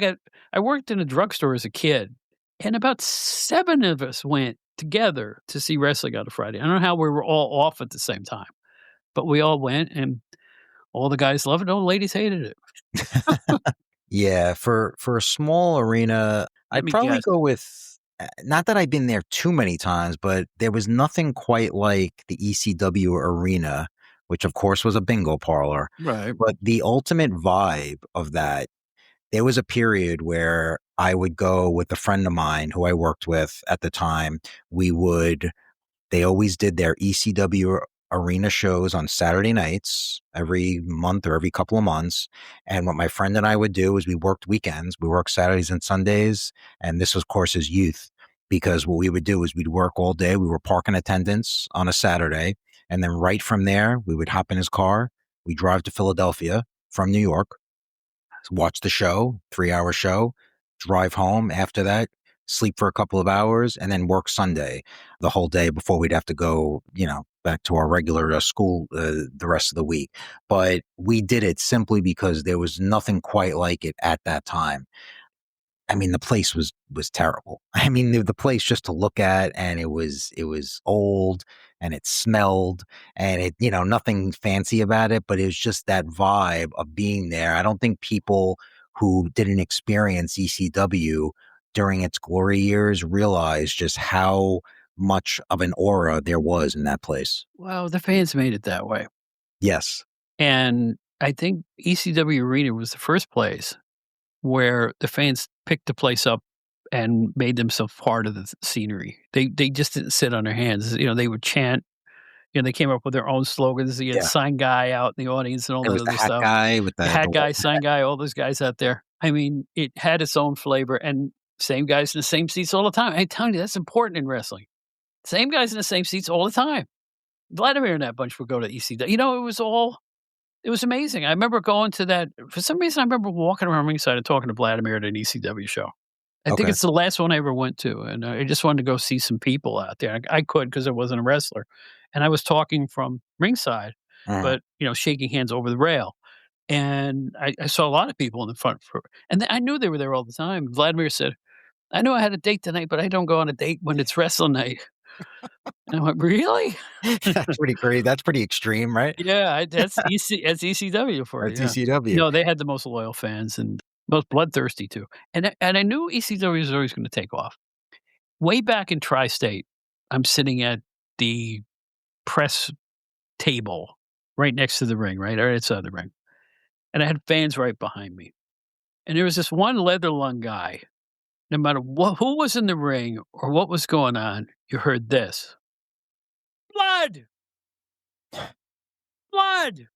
I worked in a drugstore as a kid, and about 7 of us went together to see wrestling on a Friday. I don't know how we were all off at the same time, but we all went, and all the guys loved it, all the ladies hated it. Yeah, for a small arena, Let I'd me probably guess. go with not that I've been there too many times, but there was nothing quite like the ECW arena, which of course was a bingo parlor. Right. But the ultimate vibe of that, there was a period where I would go with a friend of mine who I worked with at the time. We would They always did their ECW arena shows on Saturday nights every month or every couple of months. And what my friend and I would do is we worked weekends. We worked Saturdays and Sundays. And this was, of course, as youth, because what we would do is we'd work all day. We were parking attendants on a Saturday. And then right from there, we would hop in his car. We drive to Philadelphia from New York, watch the show, 3-hour show, drive home after that, sleep for a couple of hours, and then work Sunday the whole day before we'd have to go, back to our regular school the rest of the week. But we did it simply because there was nothing quite like it at that time. I mean, the place was terrible. I mean, the place just to look at, and it was old, and it smelled, and nothing fancy about it, but it was just that vibe of being there. I don't think people who didn't experience ECW during its glory years realize just how much of an aura there was in that place. Well, the fans made it that way, Yes. and I think ECW Arena was the first place where the fans picked the place up and made themselves part of the scenery. They just didn't sit on their hands. They would chant. They came up with their own slogans. You had Yeah. sign guy out in the audience and all There that was the other hat stuff. guy with The the hat guy, sign guy, all those guys out there. I mean, it had its own flavor, and same guys in the same seats all the time. I'm telling you, that's important in wrestling. Same guys in the same seats all the time. Vladimir and that bunch would go to ECW. It was amazing. I remember going to that. For some reason, I remember walking around ringside and talking to Vladimir at an ECW show. I think Okay. it's the last one I ever went to, and I just wanted to go see some people out there. I could because I wasn't a wrestler, and I was talking from ringside, Mhm. but shaking hands over the rail. And I saw a lot of people in the front, and I knew they were there all the time. Vladimir said, "I know I had a date tonight, but I don't go on a date when it's wrestling night." And I went, "Really?" That's pretty great. That's pretty extreme, right? Yeah, that's ECW for you. That's Yeah, ECW. they had the most loyal fans and most bloodthirsty too. And I knew ECW was always going to take off. Way back in Tri-State, I'm sitting at the press table right next to the ring, right outside the ring, and I had fans right behind me. And there was this one leather lung guy. No matter who was in the ring or what was going on, you heard this: "Blood, blood."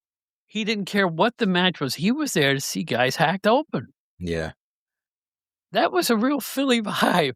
He didn't care what the match was. He was there to see guys hacked open. Yeah. That was a real Philly vibe.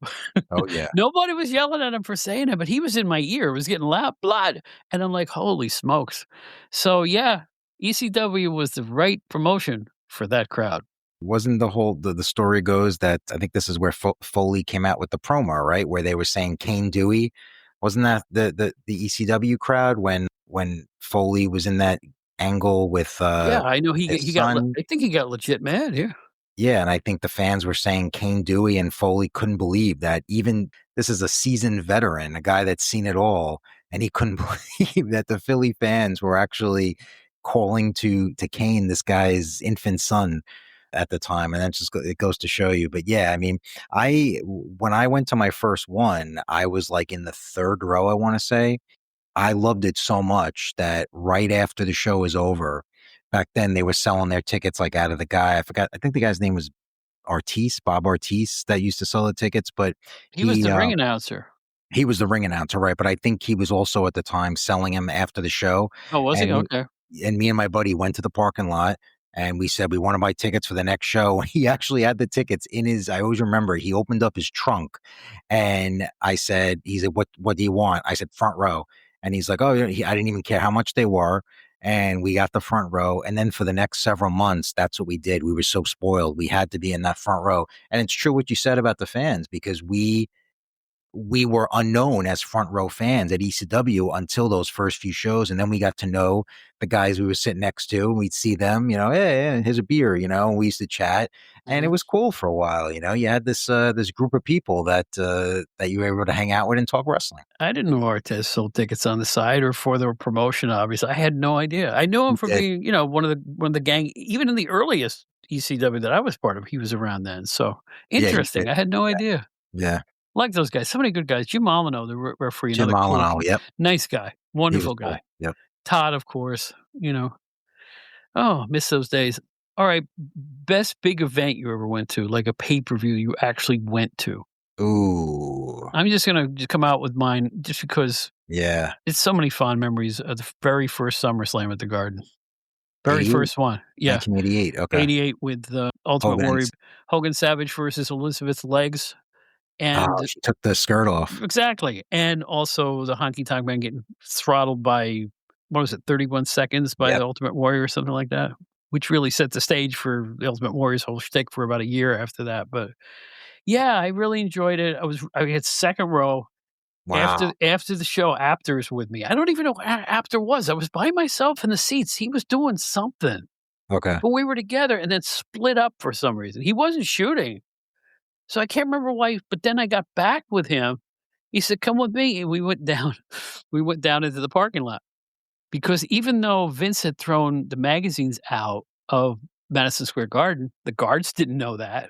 Oh, yeah. Nobody was yelling at him for saying it, but he was in my ear. It was getting loud, blood, and I'm like, "Holy smokes." So, yeah, ECW was the right promotion for that crowd. Wasn't the story goes that I think this is where Foley came out with the promo, right? Where they were saying Kane Dewey. Wasn't that the ECW crowd when Foley was in that angle Yeah, I know with his he got le son? I think he got legit mad, yeah. Yeah, and I think the fans were saying Kane Dewey, and Foley couldn't believe that even this is a seasoned veteran, a guy that's seen it all, and he couldn't believe that the Philly fans were actually calling to Kane, this guy's infant son at the time, and that just it goes to show you. But yeah, I mean, when I went to my first one, I was like in the third row, I want to say. I loved it so much that right after the show was over, back then they were selling their tickets like out of the guy. I forgot. I think the guy's name was Bob Artis, that used to sell the tickets, but He was he the uh, ring announcer. he was the ring announcer, right? But I think he was also at the time selling him after the show, Oh, was he? and Okay. me and my buddy went to the parking lot. And we said we want to buy tickets for the next show. He actually had the tickets in his. I always remember he opened up his trunk, and I said, "He said, what do you want?" I said, "Front row." And he's like, "Oh, yeah." I didn't even care how much they were, and we got the front row. And then for the next several months, that's what we did. We were so spoiled. We had to be in that front row. And it's true what you said about the fans, because we were unknown as front row fans at ECW until those first few shows. And then we got to know the guys we were sitting next to, and we'd see them, hey, here's a beer, and we used to chat, and it was cool for a while. You had this group of people that you were able to hang out with and talk wrestling. I didn't know Artez sold tickets on the side or for the promotion. Obviously, I had no idea. I knew him for being, one of the gang. Even in the earliest ECW that I was part of, he was around then. So interesting. I had no idea. Yeah. Like those guys, so many good guys. Jim Molyneux, the referee, Jim another cool, Molyneux, yep. nice guy, wonderful guy. Cool. Yep. Todd, of course, Oh, miss those days. All right, best big event you ever went to, like a pay-per-view you actually went to. Ooh. I'm just gonna come out with mine just because it's so many fond memories of the very first SummerSlam at the Garden. Very first one. Yeah. 1988, okay. 88 with the Ultimate Warrior, Hogan Savage versus Elizabeth Legs. And she took the skirt off. Exactly. And also the Honky Tonk Man getting throttled by, 31 seconds by the Ultimate Warrior or something like that, which really set the stage for the Ultimate Warrior's whole shtick for about a year after that. But yeah, I really enjoyed it. I had second row. Wow. After the show, Apter's with me. I don't even know where Apter was. I was by myself in the seats. He was doing something. Okay. But we were together and then split up for some reason. He wasn't shooting. So I can't remember why, but then I got back with him. He said, "Come with me." And we went down. We went down into the parking lot because even though Vince had thrown the magazines out of Madison Square Garden, the guards didn't know that.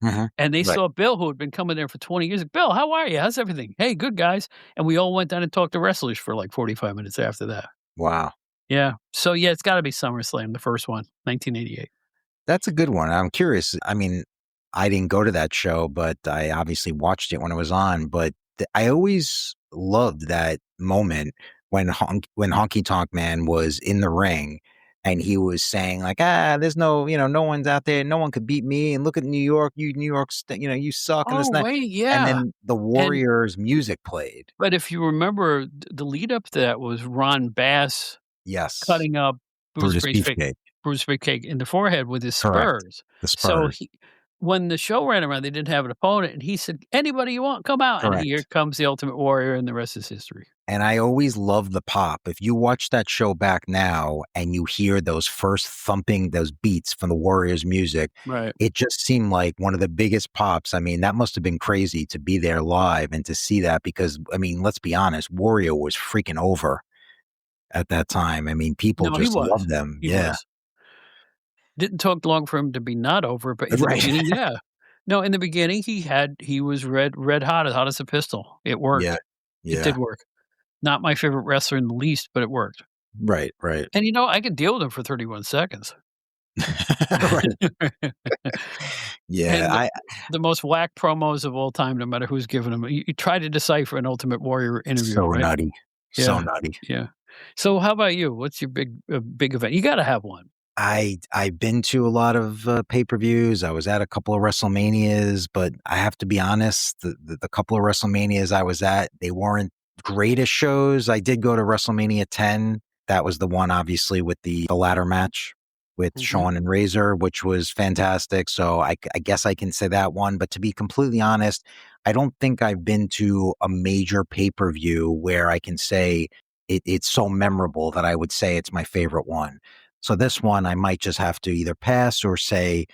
Mm-hmm. And they saw Bill, who had been coming there for 20 years. Bill, how are you? How's everything? Hey, good, guys. And we all went down and talked to wrestlers for like 45 minutes after that. Wow. Yeah. So, yeah, it's got to be SummerSlam, the first one, 1988. That's a good one. I'm curious. I mean, I didn't go to that show, but I obviously watched it when it was on. But I always loved that moment when Honky Tonk Man was in the ring and he was saying like, there's no, no one's out there. No one could beat me. And look at New York, you suck. And this and that. Wait, yeah. And then the Warriors music played. But if you remember, the lead up to that was Ron Bass cutting up Bruce Beefcake in the forehead with his spurs. The spurs. So when the show ran around, they didn't have an opponent, and he said, "Anybody you want, come out." Correct. And here comes the Ultimate Warrior, and the rest is history. And I always love the pop. If you watch that show back now and you hear those first thumping, those beats from the Warriors music, it just seemed like one of the biggest pops. I mean, that must have been crazy to be there live and to see that because, I mean, let's be honest, Warrior was freaking over at that time. I mean, people just loved them. He was. Didn't take long for him to be not over, but in the beginning, No, in the beginning, he was red hot as a pistol. It worked. Yeah. It did work. Not my favorite wrestler in the least, but it worked. Right. And, I could deal with him for 31 seconds. Yeah. The most whack promos of all time, no matter who's giving them. You try to decipher an Ultimate Warrior interview. So right? nutty. Yeah. So nutty. Yeah. So how about you? What's your big event? You got to have one. I've been to a lot of pay-per-views. I was at a couple of WrestleManias, but I have to be honest, the couple of WrestleManias I was at, they weren't greatest shows. I did go to WrestleMania 10. That was the one, obviously, with the ladder match with Shawn and Razor, which was fantastic. So I guess I can say that one. But to be completely honest, I don't think I've been to a major pay-per-view where I can say it's so memorable that I would say it's my favorite one. So this one, I might just have to either pass or say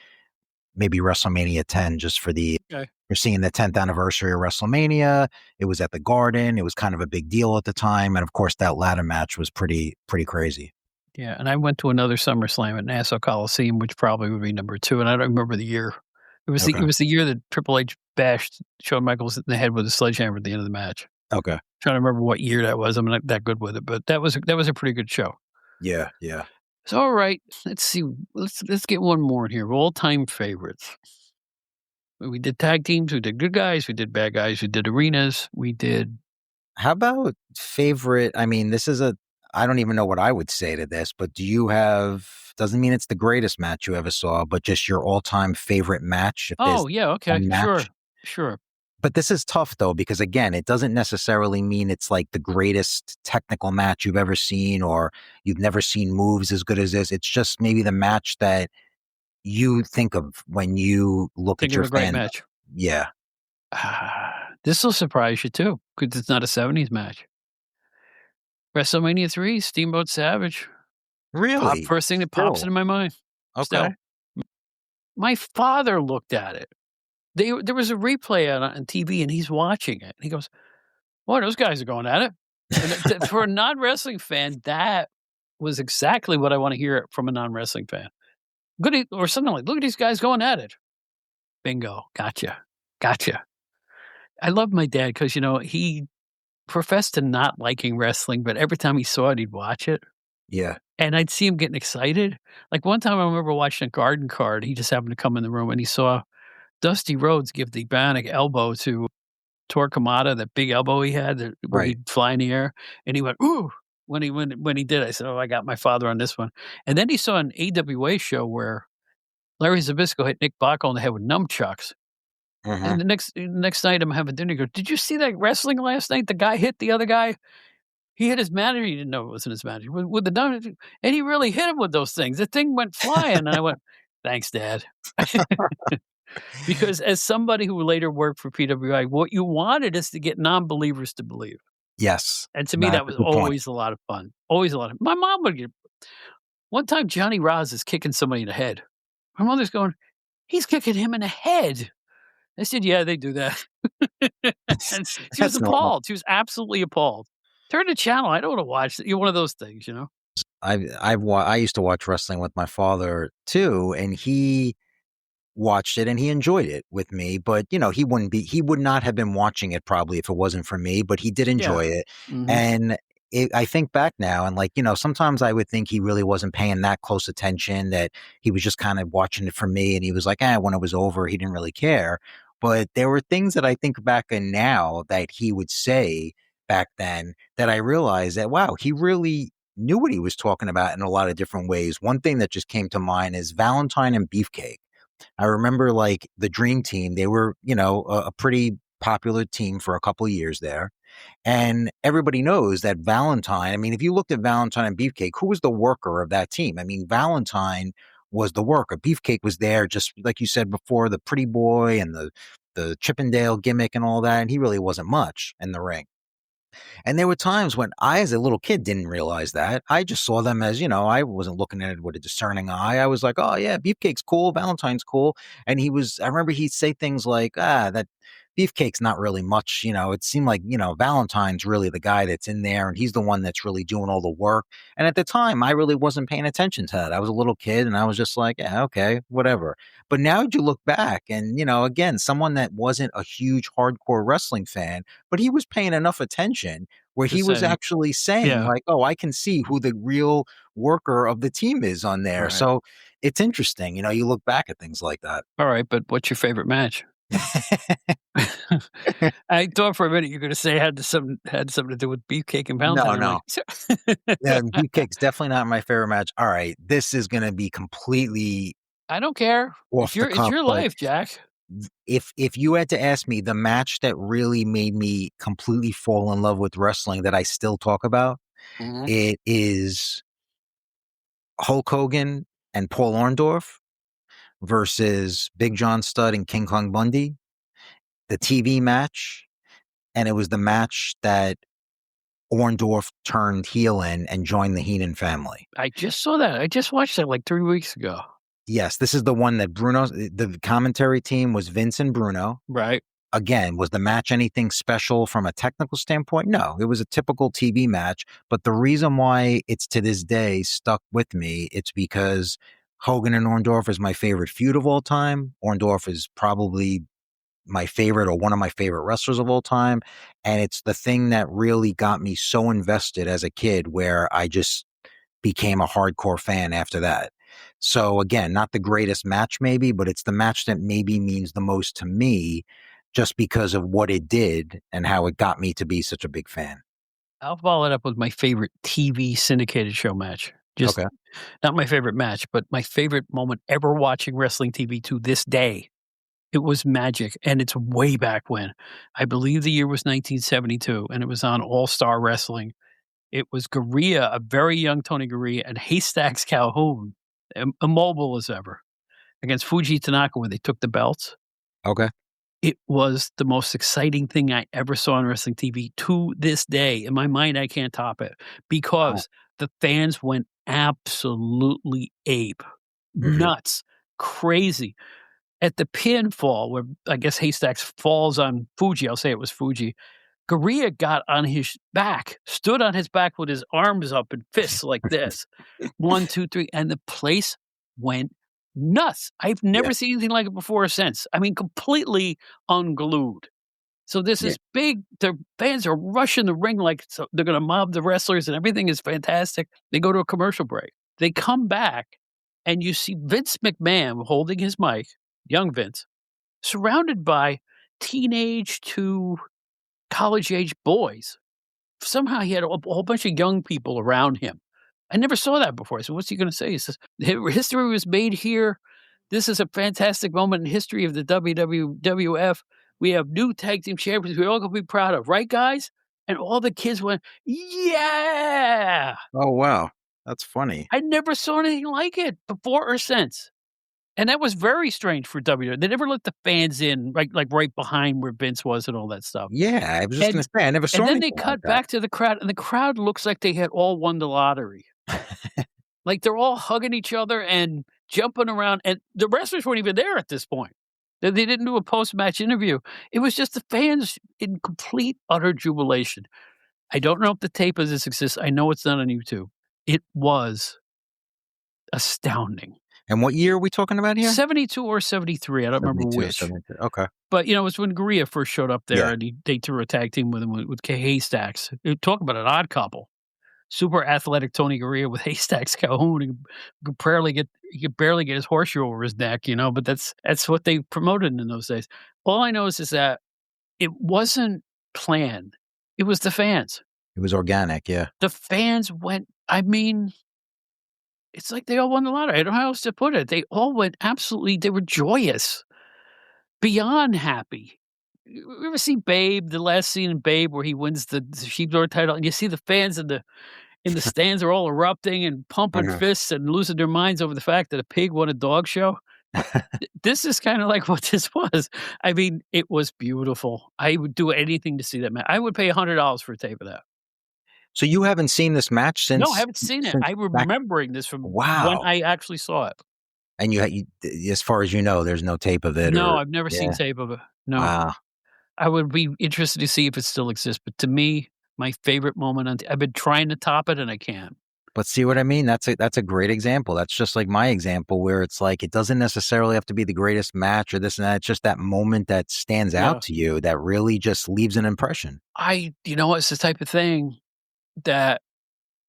maybe WrestleMania 10 just for you're seeing the 10th anniversary of WrestleMania. It was at the Garden. It was kind of a big deal at the time. And of course, that ladder match was pretty crazy. Yeah. And I went to another SummerSlam at Nassau Coliseum, which probably would be number 2. And I don't remember the year. It was the year that Triple H bashed Shawn Michaels in the head with a sledgehammer at the end of the match. Okay. Trying to remember what year that was. I'm not that good with it, but that was a pretty good show. Yeah. So, all right, let's see. Let's get one more in here. All-time favorites. We did tag teams. We did good guys. We did bad guys. We did arenas. We did. How about favorite? I mean, this is I don't even know what I would say to this, but doesn't mean it's the greatest match you ever saw, but just your all-time favorite match, if there's Oh, yeah, okay, one match? sure. But this is tough though, because again, it doesn't necessarily mean it's like the greatest technical match you've ever seen, or you've never seen moves as good as this. It's just maybe the match that you think of when you look at Think of your a great fandom. match. Yeah. This will surprise you too, because it's not a '70s match. WrestleMania 3, Steamboat Savage. Really? First thing that pops Still? into my mind, Okay. still. My father looked at it. There was a replay on TV, and he's watching it, and he goes, "Boy, those guys are going at it." And for a non-wrestling fan, that was exactly what I wanna hear from a non-wrestling fan. Or something like, "Look at these guys going at it." Bingo, gotcha. I love my dad because he professed to not liking wrestling, but every time he saw it, he'd watch it, Yeah. and I'd see him getting excited. Like, one time I remember watching a Garden Card, he just happened to come in the room, and he saw Dusty Rhodes give the bionic elbow to Torquemada, that big elbow he had where Right. he'd fly in the air, and he went, "Ooh," when he did. I said, "Oh, I got my father on this one." And then he saw an AWA show where Larry Zbyszko hit Nick Bocco on the head with nunchucks, Hmm. and the next night I'm having dinner, he goes, "Did you see that wrestling last night? The guy hit the other guy. He hit his manager, he didn't know it wasn't his manager, with the nun, and he really hit him with those things. The thing went flying," and I went, "Thanks, Dad." Because as somebody who later worked for PWI, what you wanted is to get non-believers to believe. Yes. And to me, That's that a was good point. always a lot of fun. Always a lot of my mom would get one time Johnny Roz is kicking somebody in the head. My mother's going, "He's kicking him in the head." I said, "Yeah, they do that." And she was That's normal. appalled. She was absolutely appalled. Turn the channel. I don't wanna watch one of those things. I used to watch wrestling with my father too, and he watched it and he enjoyed it with me, but he would not have been watching it probably if it wasn't for me, but he did Yeah. enjoy it. Mhm. And I think back now and sometimes I would think he really wasn't paying that close attention, that he was just kind of watching it for me, and he was like, when it was over, he didn't really care. But there were things that I think back in now that he would say back then that I realized that, wow, he really knew what he was talking about in a lot of different ways. One thing that just came to mind is Valentine and Beefcake. I remember like the Dream Team, they were, a pretty popular team for a couple of years there. And everybody knows that Valentine, I mean, if you looked at Valentine and Beefcake, who was the worker of that team? I mean, Valentine was the worker. Beefcake was there, just like you said before, the pretty boy and the Chippendale gimmick and all that. And he really wasn't much in the ring. And there were times when I, as a little kid, didn't realize that. I just saw them as, I wasn't looking at it with a discerning eye. I was like, oh, yeah, Beefcake's cool. Valentine's cool. And I remember he'd say things like, that Beefcake's not really much. It seemed like, Valentine's really the guy that's in there, and he's the one that's really doing all the work. And at the time, I really wasn't paying attention to that. I was a little kid and I was just like, yeah, okay, whatever. But now you look back and, again, someone that wasn't a huge hardcore wrestling fan, but he was paying enough attention where To he was say, actually saying yeah, like, "Oh, I can see who the real worker of the team is on there." right. So it's interesting, you look back at things like that. Alright, but what's your favorite match? I thought for a minute you're gonna say it had something to do with Beefcake and Valentine. No, I'm like, no. Yeah, Beefcake's definitely not my favorite match. All right, this is gonna be completely "I don't care. off the It's cuff, your but life, Jack." if you had to ask me the match that really made me completely fall in love with wrestling that I still talk about, Mhm. it is Hulk Hogan and Paul Orndorff versus Big John Studd and King Kong Bundy, the TV match, and it was the match that Orndorff turned heel in and joined the Heenan family. I just saw that. I just watched that like 3 weeks ago. Yes, this is the one that the commentary team was Vince and Bruno. Right. Again, was the match anything special from a technical standpoint? No, it was a typical TV match. But the reason why it's to this day stuck with me, it's because Hogan and Orndorff is my favorite feud of all time. Orndorff is probably my favorite or one of my favorite wrestlers of all time. And it's the thing that really got me so invested as a kid where I just became a hardcore fan after that. So again, not the greatest match maybe, but it's the match that maybe means the most to me just because of what it did and how it got me to be such a big fan. I'll follow it up with my favorite TV syndicated show match. Just Okay. not my favorite match, but my favorite moment ever watching wrestling TV to this day. It was magic, and it's way back when. I believe the year was 1972, and it was on All-Star Wrestling. It was Gurria, a very young Tony Gurria, and Haystacks Calhoun, immobile as ever, against Fuji Tanaka when they took the belts. Okay. It was the most exciting thing I ever saw on wrestling TV to this day. In my mind, I can't top it Wow. because the fans went absolutely ape, Mhm. nuts, crazy. At the pinfall, where I guess Haystacks falls on Fuji, I'll say it was Fuji, Gurria got on his back, stood on his back with his arms up and fists like this. 1, 2, 3, and the place went nuts. I've Yeah. never seen anything like it before or since. I mean, completely unglued. So this Yeah. is big. The fans are rushing the ring like so they're gonna mob the wrestlers and everything is fantastic. They go to a commercial break. They come back and you see Vince McMahon holding his mic, young Vince, surrounded by teenage to college age boys. Somehow he had a whole bunch of young people around him. I never saw that before. I said, "What's he gonna say?" He says, History was made here. This is a fantastic moment in history of the WWF. We have new tag team champions we all gonna be proud of, right, guys?" And all the kids went, "Yeah!" Oh, wow. That's funny. I never saw anything like it before or since. And that was very strange for WWE. They never let the fans in, like right behind where Vince was and all that stuff. Yeah, I was just And gonna say, I never and saw then they anything like cut that. back to the crowd, and the crowd looks like they had all won the lottery. Like, they're all hugging each other and jumping around, and the wrestlers weren't even there at this point. They didn't do a post-match interview. It was just the fans in complete, utter jubilation. I don't know if the tape of this exists. I know it's not on YouTube. It was astounding. And what year are we talking about here? 72 or 73, I don't remember 72, which. 73. Okay. But, it was when Gurria first showed up there, Yeah. and they threw a tag team with him with Haystacks. Talk about an odd couple. Super athletic Tony Gurria with Haystacks Calhoun. He could barely get his horseshoe over his neck, but that's what they promoted in those days. All I know is that it wasn't planned. It was the fans. It was organic, yeah. The fans went, I mean, it's like they all won the lottery. I don't know how else to put it. They all went they were joyous, beyond happy. You ever see Babe, the last scene in Babe where he wins the Sheepdog title, and you see the fans in the stands are all erupting and pumping Mhm. fists and losing their minds over the fact that a pig won a dog show? This is kinda like what this was. I mean, it was beautiful. I would do anything to see that match. I would pay $100 for a tape of that. So you haven't seen this match No, I since haven't seen it. since I'm back. remembering this from when Wow. I actually saw it. And you as far as you know, there's no tape of it No, or I've never seen yeah. tape of it. No. Wow. I would be interested to see if it still exists, but to me, my favorite moment I've been trying to top it and I can't. But see what I mean? That's a great example. That's just like my example where it's like it doesn't necessarily have to be the greatest match or this and that. It's just that moment that stands Yeah. out to you that really just leaves an impression. You know what? It's the type of thing that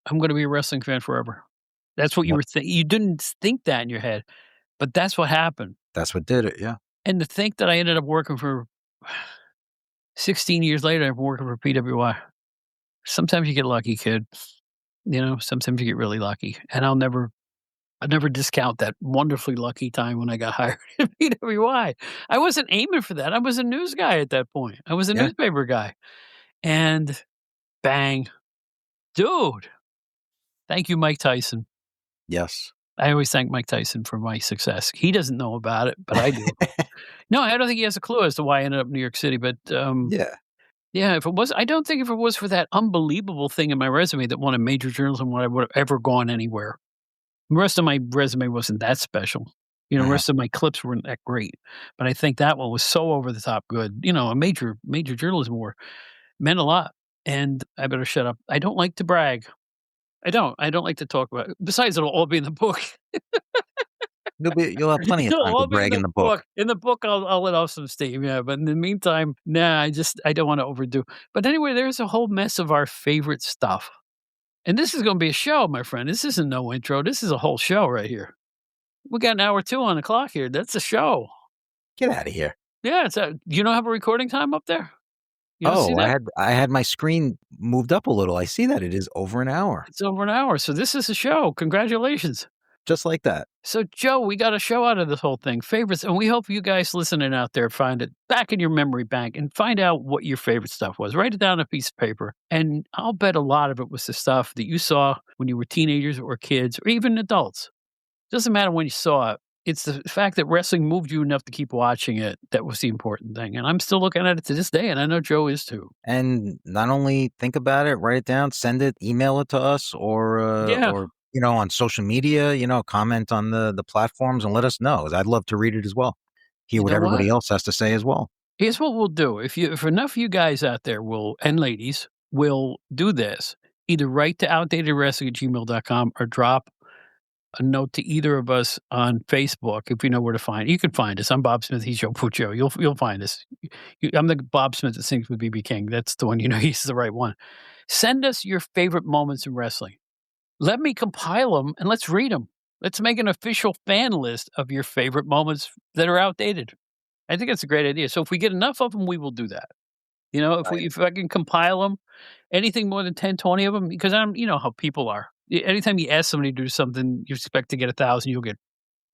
I'm gonna be a wrestling fan forever. That's what you Yep. were you didn't think that in your head, but that's what happened. That's what did it, yeah. And to think that I ended up working for 16 years later, I'm working for PWI. Sometimes you get lucky, kid. Sometimes you get really lucky. And I never discount that wonderfully lucky time when I got hired at PWI. I wasn't aiming for that. I was a news guy at that point. I was a Yeah. newspaper guy. And bang. Dude, thank you, Mike Tyson. Yes. I always thank Mike Tyson for my success. He doesn't know about it, but I do. No, I don't think he has a clue as to why I ended up in New York City, but, Yeah. yeah, I don't think if it was for that unbelievable thing in my resume that won a major journalism, would I would have ever gone anywhere. The rest of my resume wasn't that special. The Uh-huh. rest of my clips weren't that great, but I think that one was so over the top good. A major journalism award meant a lot, and I better shut up. I don't like to brag. I don't. I don't like to talk about it. Besides, it'll all be in the book. You'll have plenty of It'll time to all be in brag in the the book. book. In the book, I'll let off some steam, yeah, but in the meantime, nah, I don't wanna overdo. But anyway, there's a whole mess of our favorite stuff. And this is gonna be a show, my friend. This isn't no intro. This is a whole show right here. We got an hour 2 on the clock here. That's a show. Get out of here. Yeah, you don't have a recording time up there? You don't see that? I had my screen moved up a little. I see that it is over an hour. It's over an hour. So this is a show. Congratulations. Just like that. So, Joe, we got a show out of this whole thing, favorites, and we hope you guys listening out there find it back in your memory bank and find out what your favorite stuff was. Write it down on a piece of paper, and I'll bet a lot of it was the stuff that you saw when you were teenagers or kids or even adults. Doesn't matter when you saw it. It's the fact that wrestling moved you enough to keep watching it that was the important thing, and I'm still looking at it to this day, and I know Joe is too. And not only think about it, write it down, send it, email it to us, Yeah. or on social media, comment on the platforms and let us know. I'd love to read it as well. Hear You what know what? everybody else has to say as well. Here's what we'll do. If enough of you guys out there will, and ladies, will do this, either write to outdatedwrestling@gmail.com or drop a note to either of us on Facebook if you know where to find. You can find us. I'm Bob Smith. He's Joe Puccio. You'll find us. I'm the Bob Smith that sings with BB King. That's the one. He's the right one. Send us your favorite moments in wrestling. Let me compile them and let's read them. Let's make an official fan list of your favorite moments that are outdated. I think that's a great idea. So if we get enough of them, we will do that. Right. If I can compile them, anything more than 10, 20 of them, because you know how people are. Anytime you ask somebody to do something, you expect to get 1,000, you'll get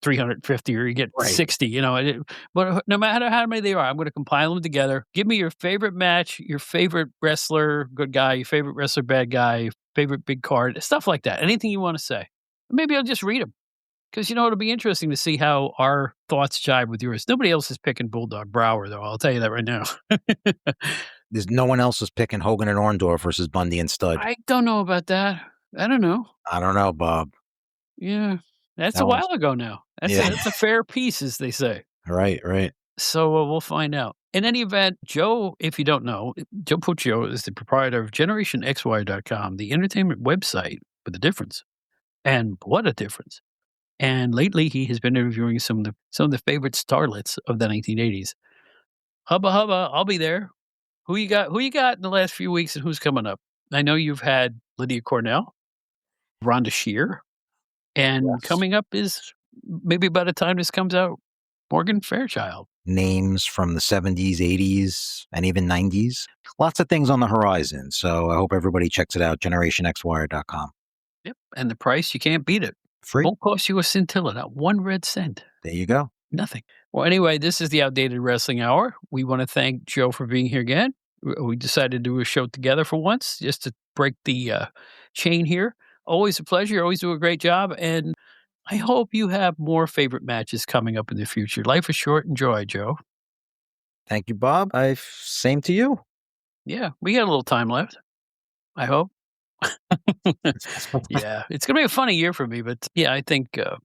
350 or you get Right. 60, but no matter how many they are, I'm going to compile them together. Give me your favorite match, your favorite wrestler, good guy, your favorite wrestler, bad guy, favorite big card, stuff like that. Anything you want to say. Maybe I'll just read them. Because, it'll be interesting to see how our thoughts jive with yours. Nobody else is picking Bulldog Brower, though. I'll tell you that right now. There's no one else is picking Hogan and Orndorff versus Bundy and Stud. I don't know about that. I don't know. I don't know, Bob. Yeah. That's That a was while ago now. That's a fair piece, as they say. Right, right. So we'll find out. In any event, Joe, if you don't know, Joe Puccio is the proprietor of GenerationXY.com, the entertainment website with a difference. And what a difference. And lately, he has been interviewing some of the favorite starlets of the 1980s. Hubba hubba, I'll be there. Who you got? Who you got in the last few weeks, and who's coming up? I know you've had Lydia Cornell, Rhonda Shear, and Yes. coming up is maybe by the time this comes out, Morgan Fairchild. Names from the 70s, 80s, and even 90s. Lots of things on the horizon. So I hope everybody checks it out, GenerationXWire.com. Yep, and the price, you can't beat it. Free. Won't cost you a scintilla, not 1 red cent. There you go. Nothing. Well, anyway, this is the Outdated Wrestling Hour. We want to thank Joe for being here again. We decided to do a show together for once, just to break the chain here. Always a pleasure. Always do a great job. And I hope you have more favorite matches coming up in the future. Life is short. Enjoy, Joe. Thank you, Bob. Same to you. Yeah, we got a little time left, I hope. Yeah, it's going to be a funny year for me, but yeah, I think it's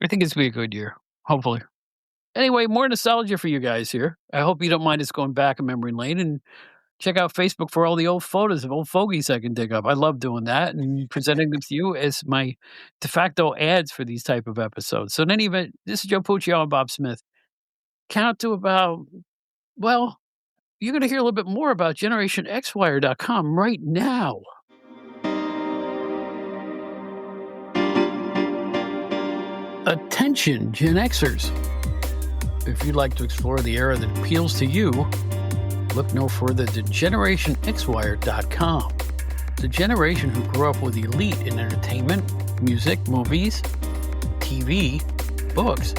going to be a good year, hopefully. Anyway, more nostalgia for you guys here. I hope you don't mind us going back in memory lane and check out Facebook for all the old photos of old fogies I can dig up. I love doing that and presenting them to you as my de facto ads for these type of episodes. So in any event, this is Joe Puccio and Bob Smith. Count to about, well, you're going to hear a little bit more about GenerationXWire.com right now. Attention, Gen Xers. If you'd like to explore the era that appeals to you, look no further than GenerationXWire.com. The generation who grew up with elite in entertainment, music, movies, TV, books,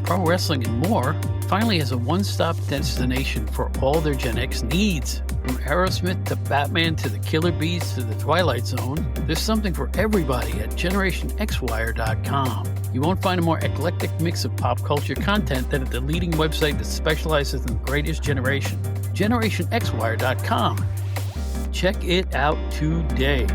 pro wrestling, and more finally has a one-stop destination for all their Gen X needs. From Aerosmith to Batman to the Killer Bees to the Twilight Zone, there's something for everybody at GenerationXWire.com. You won't find a more eclectic mix of pop culture content than at the leading website that specializes in the greatest generation, GenerationXWire.com. Check it out today.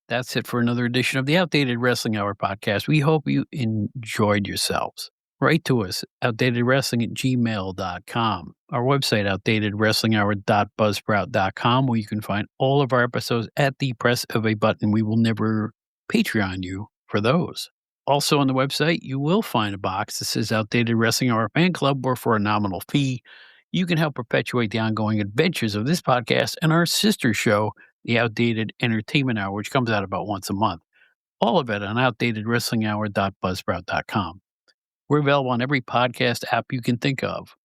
That's it for another edition of the Outdated Wrestling Hour podcast. We hope you enjoyed yourselves. Write to us, outdatedwrestling@gmail.com. Our website, outdatedwrestlinghour.buzzsprout.com, where you can find all of our episodes at the press of a button. We will never Patreon you for those. Also on the website, you will find a box that says Outdated Wrestling Hour Fan Club, where for a nominal fee, you can help perpetuate the ongoing adventures of this podcast and our sister show, the Outdated Entertainment Hour, which comes out about once a month. All of it on outdatedwrestlinghour.buzzsprout.com. We're available on every podcast app you can think of.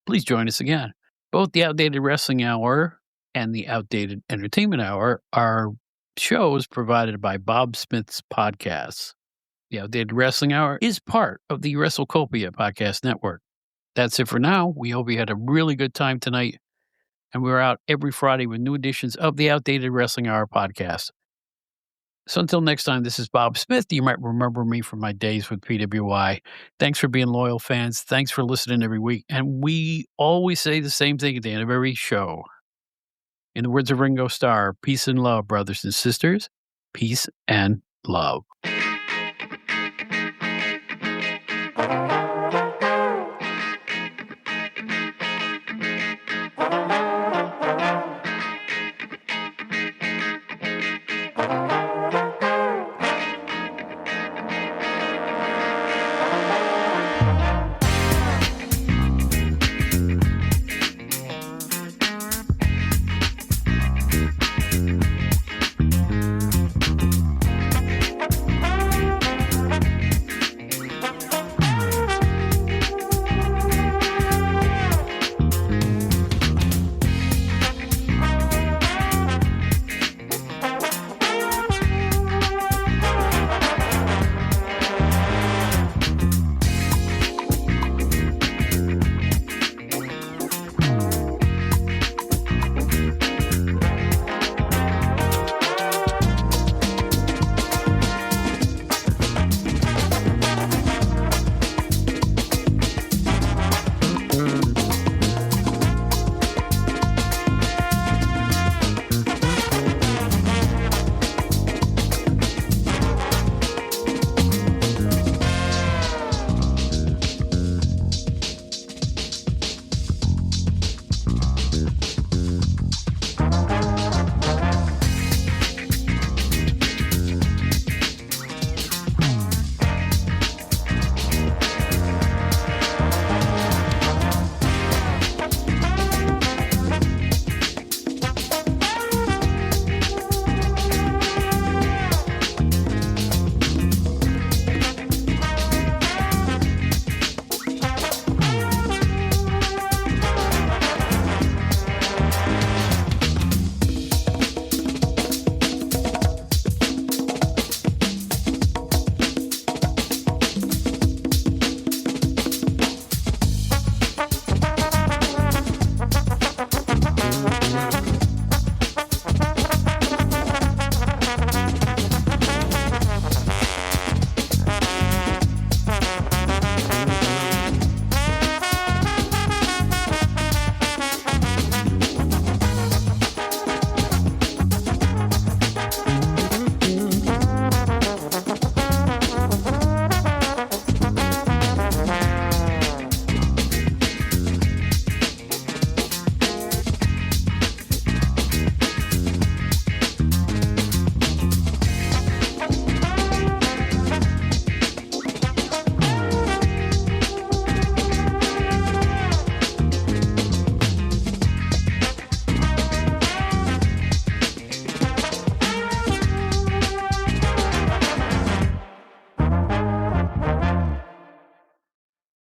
Please join us again. Both the Outdated Wrestling Hour and the Outdated Entertainment Hour are shows provided by Bob Smith's podcasts. The Outdated Wrestling Hour is part of the WrestleCopia podcast network. That's it for now. We hope you had a really good time tonight, and we're out every Friday with new editions of the Outdated Wrestling Hour podcast. So until next time, this is Bob Smith. You might remember me from my days with PWI. Thanks for being loyal fans. Thanks for listening every week. And we always say the same thing at the end of every show. In the words of Ringo Starr, peace and love, brothers and sisters. Peace and love.